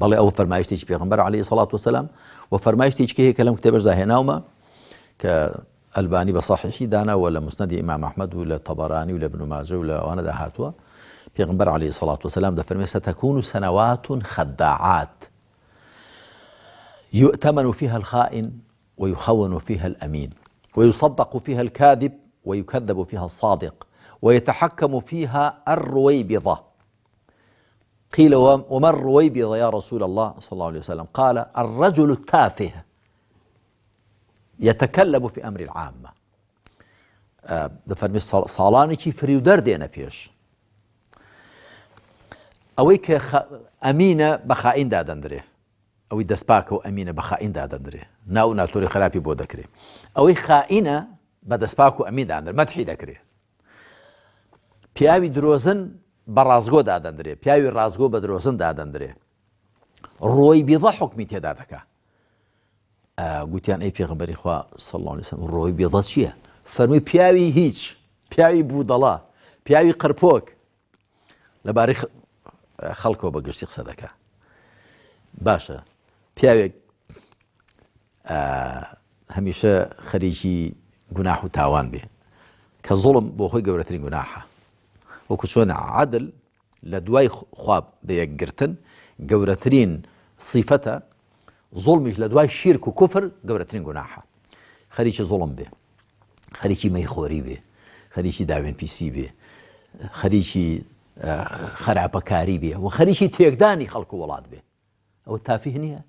بەڵێ ئەو فەرمایشتێکی پێغەمبەر عەلەیهی الصەلاة والسەلام و فەرمایشتێکی هەیە کە لەم کتێبەشدا هێناومە کە ئەلبانی بە صحیحی داناوە لە مسنەدی ئیمام ئەحمەد و لە تەبەرانی و لە ابن ماجە و لە ئەوانەدا هاتووە پێغەمبەر عەلەیهی الصەلاة والسەلام دەفەرمێ ستەکون سنوات خداعات يؤتمن فيها الخائن ويخون فيها الأمين ويصدق فيها الكاذب ويكذب فيها الصادق ويتحكم فيها الرويبضة قيل وما الرويبضة يا رسول الله صلى الله عليه وسلم قال الرجل التافه يتكلم في أمر العامة دەفەرمێ ساڵانێکی فریودەر دێنە پێش ئەوەی کە ئەمینە بە خائین دادەندرێ ئەوەی دەستپاکە و ئەمینە بە خائین دادەندرێ ناو ناتۆری خراپی بۆ دەکرێت ئەوەی خائینە بە دەستپاک و ئەمین دادەندرێ مەدحی دەکرێت پیاوی درۆزن بە ڕازگۆ دادەندرێ پیاوی ڕازگۆ بە درۆزن دادەندرێ ڕۆی بیضە حکمی تێدا دەکا گوتیان ئەی پێغەمبەری خوا صلی الله علیه وسلم ڕۆی بیضە چییە فەرمووی پیاوی هیچ پیاوی بوودەڵا پیاوی قرپۆک لەبارەی خەڵکەوە بەگشتی قسە دەکا باشە پیاوێک هەمیشە خەریکی گوناح و تاوان بێ کە زوڵم بۆ خۆی گەورەترین گوناحە وەکو چۆنە عادل لە دوای خواب بەیەکگرتن گەورەترین صیفەتە زوڵمیش لە دوای شیرک و کوفر گەورەترین گوناحە خەریکی زوڵم بێ خەریکی مەیخۆری بێ خەریکی داوێن پیسی بێ خەریکی خراپەکاری بێ و خەریکی تێکدانی خەڵک و وڵات بێ ئەوە تافیه نییە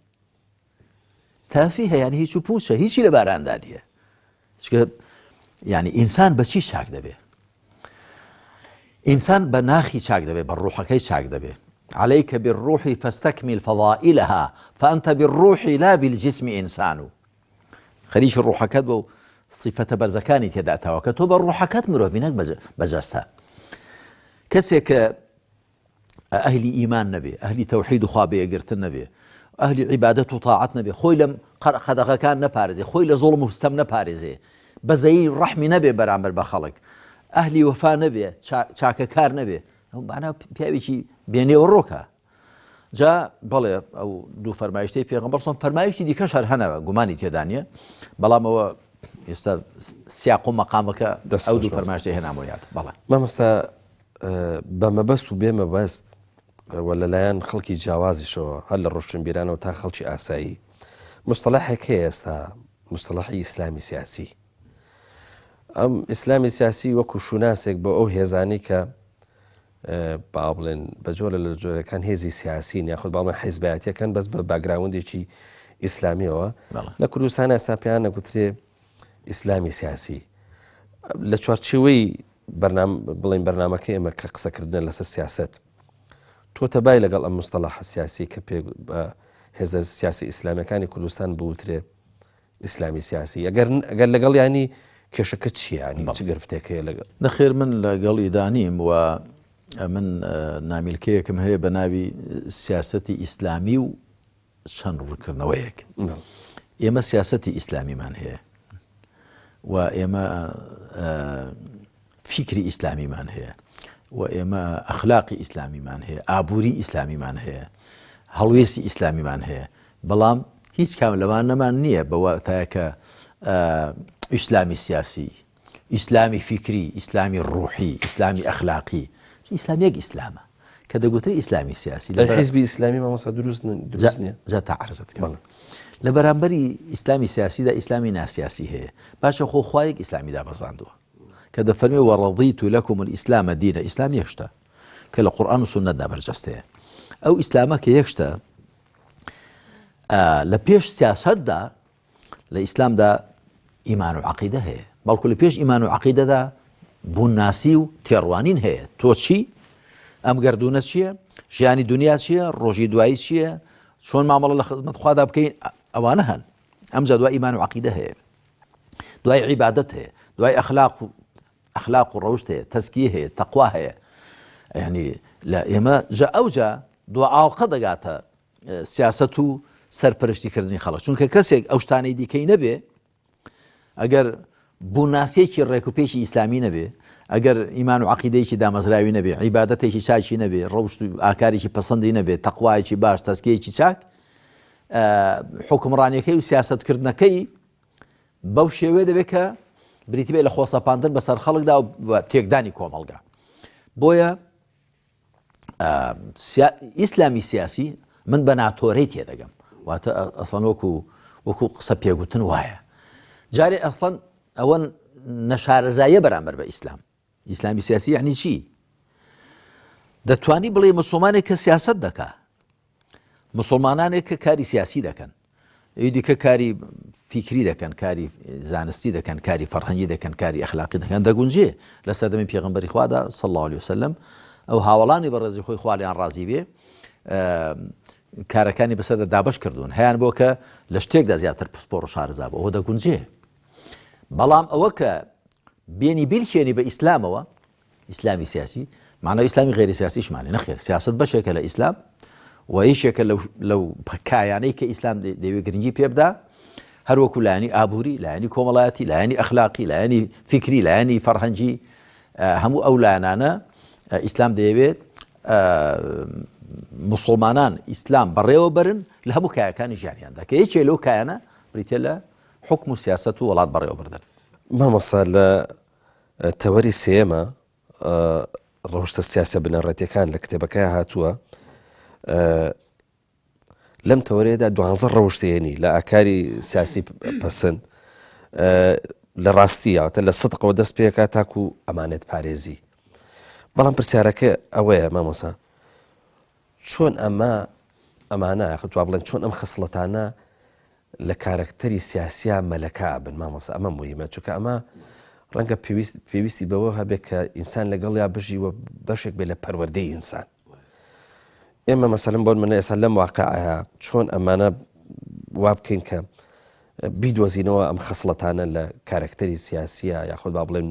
تافیه یعنی هیچ و پوچە هیچی لە باراندا نییە چکە یعنی ئینسان بە چی چاک دەبێ ئینسان بە ناخی چاک دەبێ بە ڕوحەکەی چاک دەبێ عليك بالروح فاستكمل فضائلها فأنت بالروح لا بالجسم إنسان خەریکی ڕوحەکەت بۆ صفەتە بەرزەکانی تێداتەوە کە تۆ بە ڕوحەکەت مرۆڤینەک بەجەستە کەسێک کە ئەهلی ئیمان نەبێ ئەهلی تەوحید و خوا بەیەکگرتن نەبێ ئەهلی عیبادەت و تاعەت نەبێ خۆی لەم قەدەغەکان نەپارێزێ خۆی لە زوڵم و ستەم نەپارێزێ بەزەیی ڕەحمی نەبێ بەرامبەر بە خەڵک ئەهلی وەفا نەبێ چاکەکار نەبێ بەعنا پیاوێکی بێنێوە ڕۆکە جا بەڵێ ئەو دوو فەرمایشتەی پێغەمبەر سڵ فەرمایشتی دیکەش هەر هەنەوە گومانی تێدا نیە بەڵام ئەوە ئێستا سیاق و مەقامەکە ئەو دوو فەرمایشتەی هێنامەوە یاد بەڵێ مامۆستا بە مەبەست و بێمەبەست وە لەلایەن خەڵکی جیاوازیشەوە هەر لە ڕۆشنبیرانەوە تا خەڵکی ئاسایی مستەلاحێک هەیە ئێستا مستەلاحی ئیسلامی سیاسی ئەم ئیسلامی سیاسی وەکو شوناسێک بۆ ئەو هێزانی کە با بڵێن بە جۆرە لە جۆرەکان هێزی سیاسین یاخود باڵمە حیزبایەتیەکەن بەس بە باگراوندێکی ئیسلامیەوە لە کوردستان ئێستا پێیان نەگوترێ ئیسلامی سیاسی لە چوارچێوەی بڵین بەرنامەکە ئێمە کە قسەکردن لەسەر سیاست تۆ تەبای لەگەڵ ئەم مستەلاحە سیاسی کە پێ بە هێزە سیاسی ئیسلامیەکانی کوردستان بوترێ ئیسلامی سیاسی ئەگەر لەگەڵ ینی کێشەکە چییە ینی چ گرفتێکەیە لەگەڵ نەخێر من لەگەڵی دانیم و من نامیلکەیەکم هەیە بە ناوی سیاسەتی ئیسلامی و چەند ڕوونکردنەوەیەک ئێمە سیاسەتی ئیسلامیمان هەیە و ئێمە فیکری ئیسلامیمان هەیە و ئێمە ئەخلاقی ئیسلامیمان هەیە ئابووری ئیسلامیمان هەیە هەڵوێستی ئیسلامیمان هەیە بەڵام هیچ کام لەمان نەمان نییە بەواتایە کە ئیسلامی سیاسی ئیسلامی فیکری ئیسلامی ڕوحی ئیسلامی ئەخلاقی ئیسلامیەک ئیسلامە کە دەگوتری ئیسلامی سیاسی حیزبی ئیسلامی مامۆستا دروست نییە جا تا عرضت کردم لە بەرامبەری ئیسلامی سیاسیدا ئیسلامی ناسیاسی هەیە باشە خۆ خوایەک ئیسلامیدا بەزاندووە کە دەفەرمێ وەڕەضیت لەکم الئیسلامە دینە ئیسلام یەک شتە کە لە قورئان و سونەتدا بەرجەستەیە ئەو ئیسلامە کە یەک شتە لە پێش سیاسەتدا لە ئیسلامدا ئیمان و عەقیدە هەیە بەڵکو لە پێش ئیمان و عەقیدەدا بووناسی و تێڕوانین هەیە تۆ چی ئەم گەردونە چییە ژیانی دنیا چییە ڕۆژی دوایی چییە چۆن مامەڵە لە خزمەت خوادا بکەین ئەوانە هەن ئەمجا دوای ئیمان و عەقیدە هەیە دوای عیبادەت هەیە دوای ئەخلاق و ڕەوشت هەیە تەزکیە هەیە تەقوا هەیە یعنی لە ئێمە جا ئەوجا دو ئاڵقە دەگاتە سیاسەت و سەرپەرشتیکردنی خەڵک چونکە کەسێک ئەو شتانەی دیکەی نەبێ ئەگەر بووناسیەکی ڕێکوپێکی ئیسلامی نەبێ ئەگەر ئیمان و عەقیدەیەکی دامەزراوی نەبێ عیبادەتێکی چاکی نەبێ ڕەوشت و ئاکارێکی پەسەندی نەبێ تەقوایەکی باش تەزکیەیەکی چاک حوکمڕانیەکەی و سیاسەتکردنەکەی بەو شێوەیە دەبێت کە بریتی بێت لە خۆسەپاندن بەسەر خەڵکدا و تێکدانی کۆمەڵگا بۆیە ئیسلامی سیاسی من بە ناتۆرەی تێدەگەم واتە ئەسڵەن وەکو قسە پێگوتن وایە جارێ ئەسڵەن ئەوە نەشارەزاییە بەرامبەر بە ئیسلام ئیسلامی سیاسی یعنی چی دەتوانی بڵێ مسلمانێک کە سیاست دەکا مسلمانانێک کە کاری سیاسی دەکەن دیکە کاری فیکری دەکەن کاری زانستی دەکەن کاری فەرهەنگی دەکەن کاری ئەخلاقی دەکەن دەگونجێ لە سەردەمی پێغەمبەری خوادا صلی الله عليه وسلم ئەو هاوڵانی بەڕێزی خۆی خوالیان ڕازی بێ کارەکانی بەسەردا دابش کردوون هەیان بۆ کە لە شتێکدا زیاتر پسپۆڕ و شارەزا بوو ئەوە دەگونجێ بەڵام ئەوە کە بێنی بیلکێنی بە ئیسلامەوە ئیسلامی سیاسی معنای ئیسلامی غێری سیاسیشمانی نەخێر سیاست بەشێکە لە ئیسلام و هیچێکە لەو کایانەی کە ئیسلام دەوێت گرنگی پێ بدا هەروەکو لایەنی ئابووری لایەنی کۆمەڵایەتی لایەنی ئەخلاقی لایەنی فیکری لایەنی فەرهەنگی هەموو ئەو لایەنانە ئیسلام دەیەوێت مسلمانان ئیسلام بەڕێوە برن لە هەموو کایەکانی ژیانیاندا کە یەکێ لەو کایانە بریتە لە حکم و سیاست و وڵات بەڕێوە بردن مامۆستا لە تەوەری سێمە ڕەوشتە سیاسە بنەڕەتیەکان لە کتێبەکەی هاتووە لەم تەوەرەیەدا 12 ڕەوشتێنی لە ئاکاری سیاسی پەسەند لە ڕاستیەوەتە لە سدقەوە دەست پێەکە تاکو ئەمانێت پارێزی بەڵام پرسیارەکە ئەوەیە مامۆسا چۆن ئەمانە یاخوا بڵێن چۆن ئەم خصلەتانە لە کارکتەری سیاسیا مەلەکە بن مامۆسا ئەمە مهمە چونکە ئەمە ڕەنگە پێویستی بەوە هەبێت کە ئینسان لەگەڵ یا بژی و بەشێک بێ لە پەروەردەی ئینسان ئێمە مەسەلەن بۆن منە ئێستا لەم واقعەیە چۆن ئەمانە وا بکەین کە بیدۆزینەوە ئەم خصلەتانە لە کارکتەری سیاسیە یاخود با بڵێن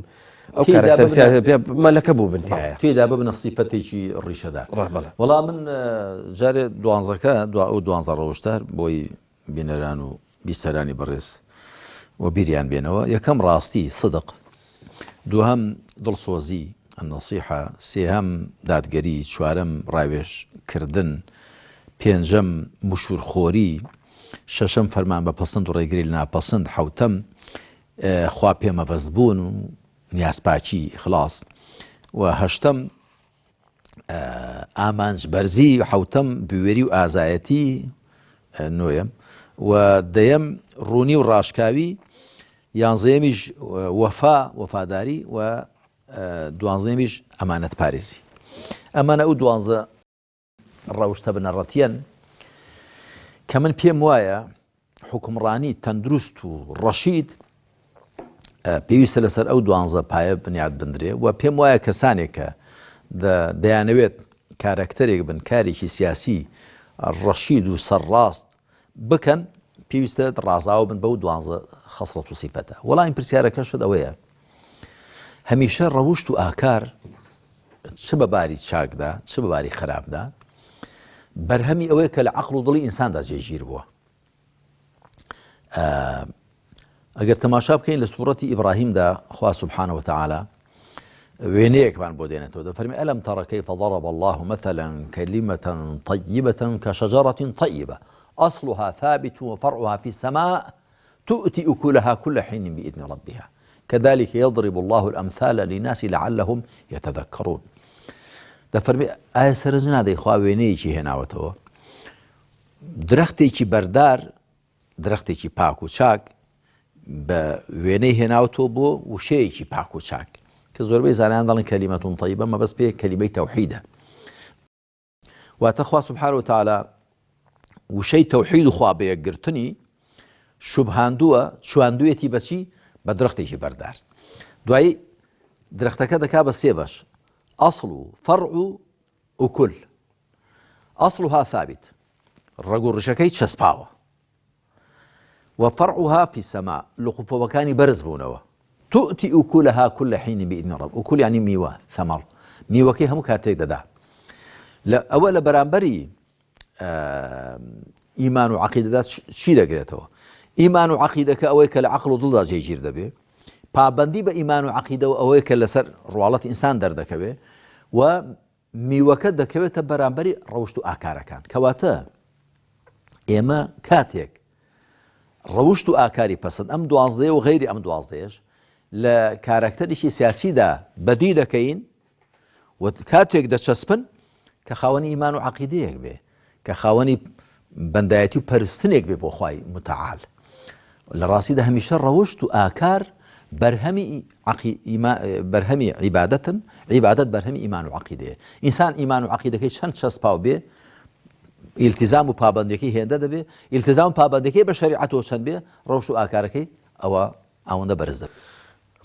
ئەو کارکتەر سیاسی مەلەکە بوو بنتیایە تێدا ببنە سیفەتێکی ڕیشەدار وەڵام من جارێ دوانزەکە ئەو 12 ڕەوشتە بۆی بینەران و بیسەرانی بەڕێز و بیریان بێنەوە یەکەم ڕاستی صدق دووهەم دڵسۆزی النصیحە سێهەم دادگەری چوارەم ڕاوێژکردن پێنجەم مشورخۆری شەشەم فەرمان بە پەسەند و ڕێگری لە ناپەسەند حوتەم خوا پێمەبەستبوون و نیازپاچی خلاص و هەشتەم ئامانجبەرزی حوتەم بوێری و ئازایەتی نوێم و دەیەم ڕوونی و ڕاشکاوی یانزەیەمیش وەفاداری و دوانزەیەمیش ئەمانەت پارێزی ئەمانە ئەو 12 ڕەوشتە بنەڕەتیەن کە من پێم وایە حکومڕانی تەندروست و ڕەشید پێویستە لەسەر ئەو 12 پایە بنیاد بندرێ و پێم وایە کەسانێک کە دەیانەوێت کارکتەرێک بن کارێکی سیاسی ڕەشید و سەرڕاست بکەن پێویستە ڕازاوە بن بەو 12 خەسڵەت و سیفەتە وەڵام پرسیارەکەشت ئەوەیە هەمیشە ڕەوشت و ئاکار چ بە باری چاکدا چ بە باری خراپدا بەرهەمی ئەوەیە کە لە عەقڵ و دڵی ئینساندا جێگیر بووە ئەگەر تەماشا بکەین لە سوورەتی ئیبراهیمدا خوا سبحانه وتعالى وێنەیەکمان بۆ دێنێتەوە دەفەرمێ ئەلەم تەڕە کەیفە ضەرەبە الله مثلا كلمة طيبة كشجرة طيبة أصلها ثابت وفرعها في السماء تؤتي أكلها كل حين بإذن ربها كذلك يضرب الله الأمثال للناس لعلهم يتذكرون دەفەرمێ ئایا سەرنج نادەی خوا وێنەیەکی هێناوەتەوە درەختێکی بەردار درەختێکی پاک و چاک بە وێنەی هێناوەتەوە بۆ وشەیەکی پاک و چاک کە زۆربەی زانایان دەڵێن کەلیمەتون طەیبە مەبەست پێ کەلیمەی تەوحیدە واتە خوا سبحانه وتعالى وشەی تەوحید و خوا بەیەکگرتنی شوبهاندووە چواندوویەتی بەچی بە درەختێکی بەردار دوایی درەختەکە دەکا بە سێ بەش ئەسڵ و فەرع و ئوکول ئەسڵها ثابت ڕەگ و ڕشەکەی چەسپاوە وفرعها في السماء لقوپۆوەکانی بەرز بوونەوە تؤتي أكلها كل حين بإذن رب أكل يعني میوە ثمر میوەکەی هەموو کاتێک دەدا ئەوە لە بەرامبەری ئیمان و عەقیدەدا چی دەگرێتەوە ئیمان و عەقیدەکە ئەوەی کە لە عەقڵ و دڵدا جێگیر دەبێ پابەندی بە ئیمان و عەقیدەوە ئەوەیە کە لەسەر ڕواڵەتی ئینسان دەردەکەوێ و میوەکە دەکەوێتە بەرامبەری ڕەوشت و ئاکارەکان کەواتە ئێمە کاتێک ڕەوشت و ئاکاری پەسەند ئەم 12 و غەیری ئەم 12ش لە کارکتەریشی سیاسیدا بەدی دەکەین و کاتێک دەچەسپن کە خاوەنی ئیمان و عەقیدەیەک بێ کە خاوەنی بەندایەتی و پەرستنێک بێ بۆ خوای متعال لە ڕاستیدا هەمیشە ڕەوشت و ئاکار بەرهەمی عیبادەتن عیبادەت بەرهەمی ئیمان و عەقیدەیە ئینسان ئیمان و عەقیدەکەی چەند چەسپاو بێ ئیلتیزام و پابندێکی هێندە دەبێ ئیلتیزام و پابندێکی بە شەریعەتەوە چەند بێ ڕەوشت و ئاکارەکەی ئەوە ئەوەندە بەرز دەبێت.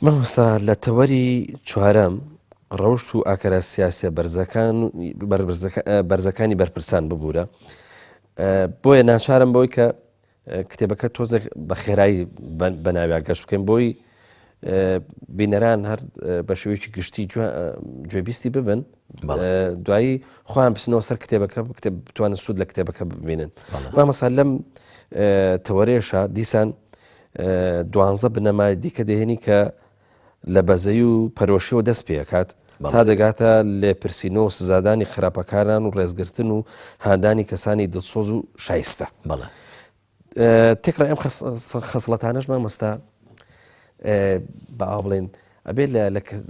مامۆستا لە تەوەری چوارەم ڕەوشت و ئاکارە سیاسە بەرزەکانی بەرپرسان ببوورە بۆیە ناچارم بەوەی کە کتێبەکە تۆزێک بە خێرایی بەناوی گەشت بکەین بۆی بینەران هەر بە شێوەیەکی گشتی گوێبیستی ببن دوایی خۆیان بچنەوە سەر کتێبەکە بتوانن سوود لە کتێبەکە ببینن. مامۆستا لەم تەوەرێشە دیسان 12 بنەمای دیکە دەهێنی کە لە بەزەی و پەرۆشیەوە دەست پێکات تا دەگاتە لێپرسینەوە و سزادانی خراپەکاران و ڕێزگرتن و هاندانی کەسانی دڵسۆز و شایستە. تێکڕە ئەم خەسڵەتانەش مامۆستا بەئاو بڵێن ئەبێ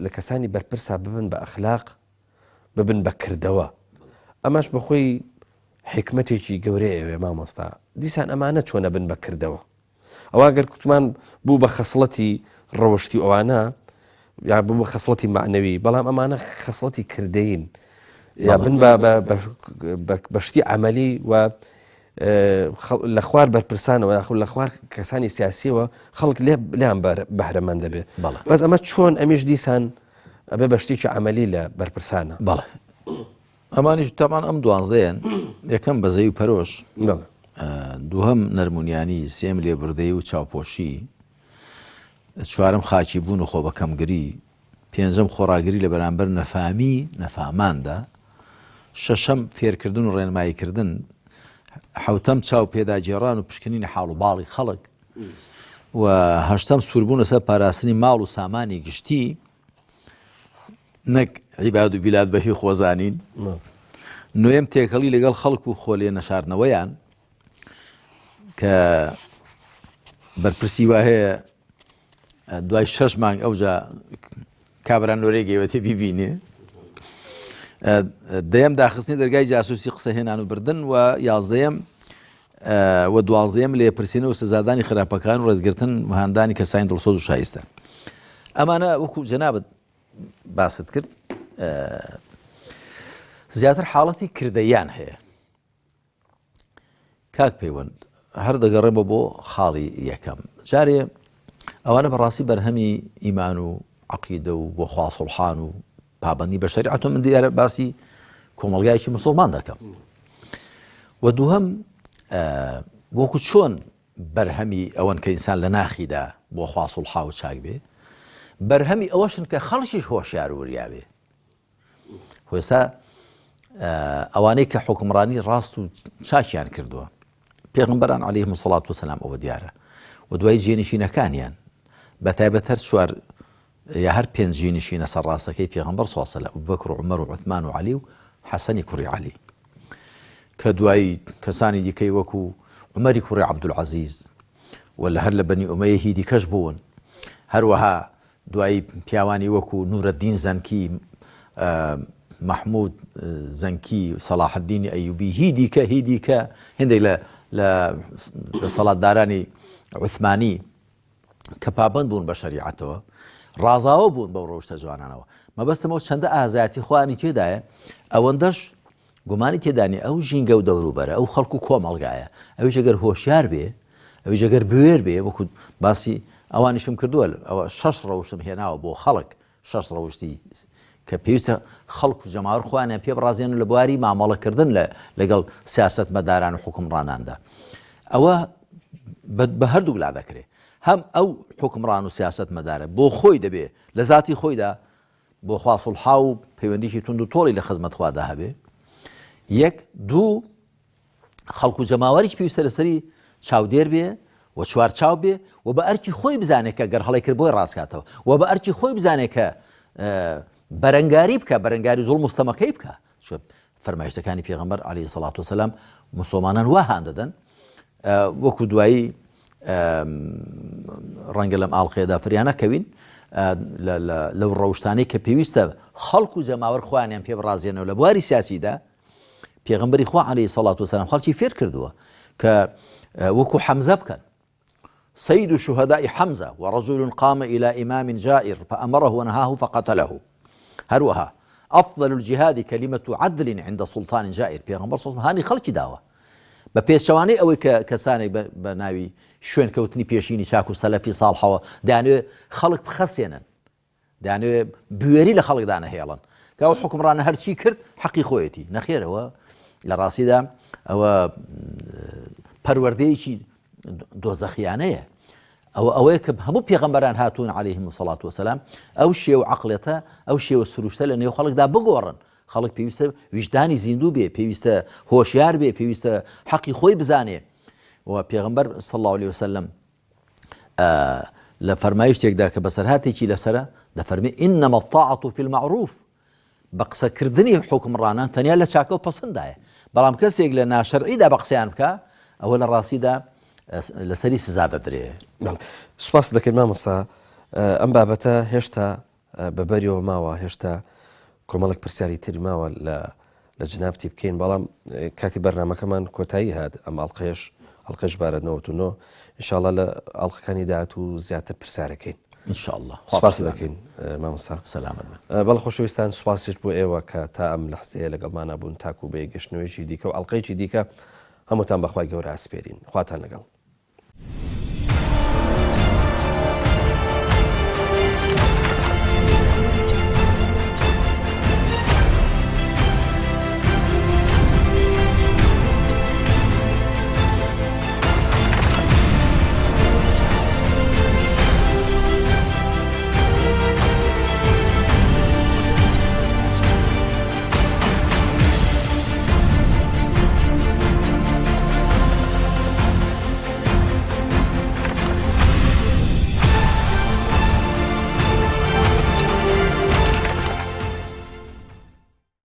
لە کەسانی بەرپرسا ببن بە ئەخلاق ببن بە کردەوە ئەمەش بەخۆی حکمەتێکی گەورەیەوێ مامۆستا دیسان ئەمانە چۆنە بن بە کردەوە ئەوە گەر کوتمان بوو بە خەسڵەتی ڕەوشتی ئەوانە یا بوو بە خەسڵەتی معنەوی بەڵام ئەمانە خەسڵەتی کردەین یا بن بەشتی عەمەلی و لە خوار بەرپرسانەوە لە خوار کەسانی سیاسیەوە خەڵک لیان بەهرەمەند دەبێت بەس ئەمە چۆن ئەمیش دیسان ئەبێ بەشتێکی عەمەلی لە بەرپرسانە. بەڵێ ئەمانیش تامان ئەم 12یان یەکەم بەزەی و پەرۆش دووهەم نەرمونیانی سێم لێبوردەیی و چاوپۆشی چوارم خاکی بوون و خۆ بە کەمگری پێنجەم خۆڕاگری لە بەرامبەر نەفامی نەفاماندا شەشەم فێرکردن و ڕێنماییکردن حوتەم چاو پێداگێڕان و پشکنینی حاڵ و باڵی خەڵک و هەشتەم سووربوون لەسەر پاراستنی ماڵ و سامانی گشتی نەک عیباد و بیلاد بەهی خۆزانین نوێم تێکەڵی لەگەڵ خەڵک و خۆلێ نەشاردنەوەیان کە بەرپرسی وا هەیە دوای 6 مانگ ئەوجا کابران لۆرێگەیوەتی بیبینێ دەیەم داخستنی دەرگای جاسوسی قسە هێنان و بردن و 11ەم و 12ەم لێپرسینە و سزادانی خراپەکان و ڕێزگرتن و هاندانی کەسانی دڵسۆز و شایستە. ئەمانە وەکو جەنابەت باست کرد زیاتر حاڵەتی کردەیان هەیە کاک پەیوەند هەر دەگەڕێمە بۆ خاڵی یەکەم جارێ ئەوانە بەڕاستی بەرهەمی ئیمان و عەقیدە و بۆ خوا سوڵحان و پابندی بە شەریعەت و من دیارە باسی کۆمەڵگایەکی موسڵمان دەکەم و دووهەم وەکو چۆن بەرهەمی ئەوەن کە ئینسان لە ناخیدا بۆ خوا سوڵحا و چاک بێ بەرهەمی ئەوەشن کە خەڵکیش هۆشیار وریابێ خۆێستا ئەوانەی کە حوکمڕانی ڕاست و چاکیان کردووە پێغەمبەران عەلەیهیمو سەڵات وسەلام ئەوە دیارە و دوای جێنشینەکانیان بەتایبەت هەر چوار یا هەر 5 جێنشینە سەرڕاستەکەی پێغەمبەر سەڵڵاهو عەلەیهی وسەلەم ئەبوبەکر و عومەر و عوثمان و عەلی و حەسەنی کوڕی عەلی کە دوایی کەسانی دیکەی وەکو عومەری کوڕی عەبدولعەزیز ولا هەر لە بەنی ئومەیە هی دیکەش بوون هەروەها دوایی پیاوانی وەکو نورەدین زەنکی محمود زەنکی سەلاح الدینی ئەیوبی هی دیکە هێندێک لە سەڵاتدارانی عوثمانی کە پابند بوون بە شەریعەتەوە ڕازاوە بوون بەو ڕۆژتە جوانانەوە مەبەستمەوە چەندە ئازاتی خوانی تێدایە ئەوەندەش گومانی تێدانی ئەو ژینگە و دەوروبەرە ئەو خەڵک و کۆمەڵگایە ئەویش ئەگەر هۆشیار بێ ئەویش ئەگەر بوێر بێ وەکو باسی ئەوانیشم کردووە ئەوە 6 ڕەوشتم هێناوە بۆ خەڵک 6 ڕەوشتی کە پێویستە خەڵک و جەماوەر خوانیان پێ بڕازێن و لە بواری مامەڵەکردن لەگەڵ سیاسەتمەداران و حوکمڕاناندا ئەوە بە هەردوو لا دەکرێت هەم ئەو حوکمڕان و سیاسەتمەدارە بۆ خۆی دەبێ لە ذاتی خۆیدا بۆ خوا سوڵحا و پەیوەندیشی تونند و تۆڵی لە خزمەت خوادا هەبێ یەک دوو خەڵک و جەماوەریش پێویستە لەسەری چاودێر بێ و چوارچاو بێ و بە ئەرکی خۆی بزانێت کە گەر هەڵی کرد بۆی ڕاستکاتەوە و بە ئەرکی خۆی بزانێت کە بەرەنگاری بکە بەرەنگاری زوڵم و ستەمەکەی بکە فەرمایشتەکانی پێغەمبەر عەلەیهی سەڵات وسەلام موسڵمانان وا هان دەدەن وەکو دوایی ڕەنگە لەم ئاڵقەیەدا فریانە کەوین لەو ڕەوشتانەی کە پێویستە خەڵک و جەماوەر خوانیان پێ بڕازێنەوە لە بواری سیاسیدا پێغەمبەری خوا عەلەیهی سەڵات وسەلام خەڵکی فێر کردووە کە وەکو حەمزە بکەن سيد الشهداء حمزة ورجل قام إلى إمام جائر فأمره ونهاه فقتله هروها أفضل الجهاد كلمة عدل عند سلطان جائر پێغەمبەر صلی هانی خەڵکی داوە بە پێشەوانەی ئەوەی کە کەسانێک بە ناوی شوێن کەوتنی پێشینی چاک و سەلەفی ساڵحەوە دەیانوێت خەڵک بخەسێنن دەیانوێت بوێری لە خەڵکدا نەهێڵن کە ئەو حکمڕانە هەرچی کرد حەقی خۆیەتی نەخێرەوە لە ڕاستیدا ئەوە پەروەردەیەکی دۆزەخیانەیە ئەوەیە کە هەموو پێغەمبەران هاتوون عەلەیهیم السەڵات وەسەلام ئەو شێوە عەقڵێتە ئەو شێوە سروشتە لە نێو خەڵکدا بگۆڕن خەڵک پێویستە ویجدانی زیندوو بێ پێویستە هۆشیار بێ پێویستە حەقی خۆی بزانێ و پێغەمبەر صلی الله علیه وسلم لە فەرمایشتێکدا کە بەسەرهاتێکی لەسرە دەفەرمێ ئینەما الطاعة في المعروف بە قسەکردنی حکمڕانان تەنیا لە چاکە و پەسەندایە بەڵام کەسێک لە ناشەرعیدا بە قسەیان بکە ئەوە لە ڕاستیدا لەسەری سزا دەدرێ. سوپاس دەکەین مامۆستا ئەم بابەتە هێشتا بەبەریەوە ماوە هێشتا کۆمەڵێک پرسیاری تری ماوە لە جنابتی بکەین بەڵام کاتی بەرنامەکەمان کۆتایی هات ئەم ئەڵقەش بارە 99 ئینشاءڵڵا لە ئەڵقەکانی داهات و زیاتر پرسیارەکەین ئینشاءڵڵا. سوپاس دەکەین مامۆستا. سەلامەت بەڵێ خۆشەویستان سوپاسیش بۆ ئێوە کە تا ئەم لەحزەیە لەگەڵمانە بوون تاکو بە گەشتنەوەیکی دیکە و ئەڵقەیەکی دیکە هەمووتان بەخوای گەورە ئاسپێرین خواتان لەگەڵ.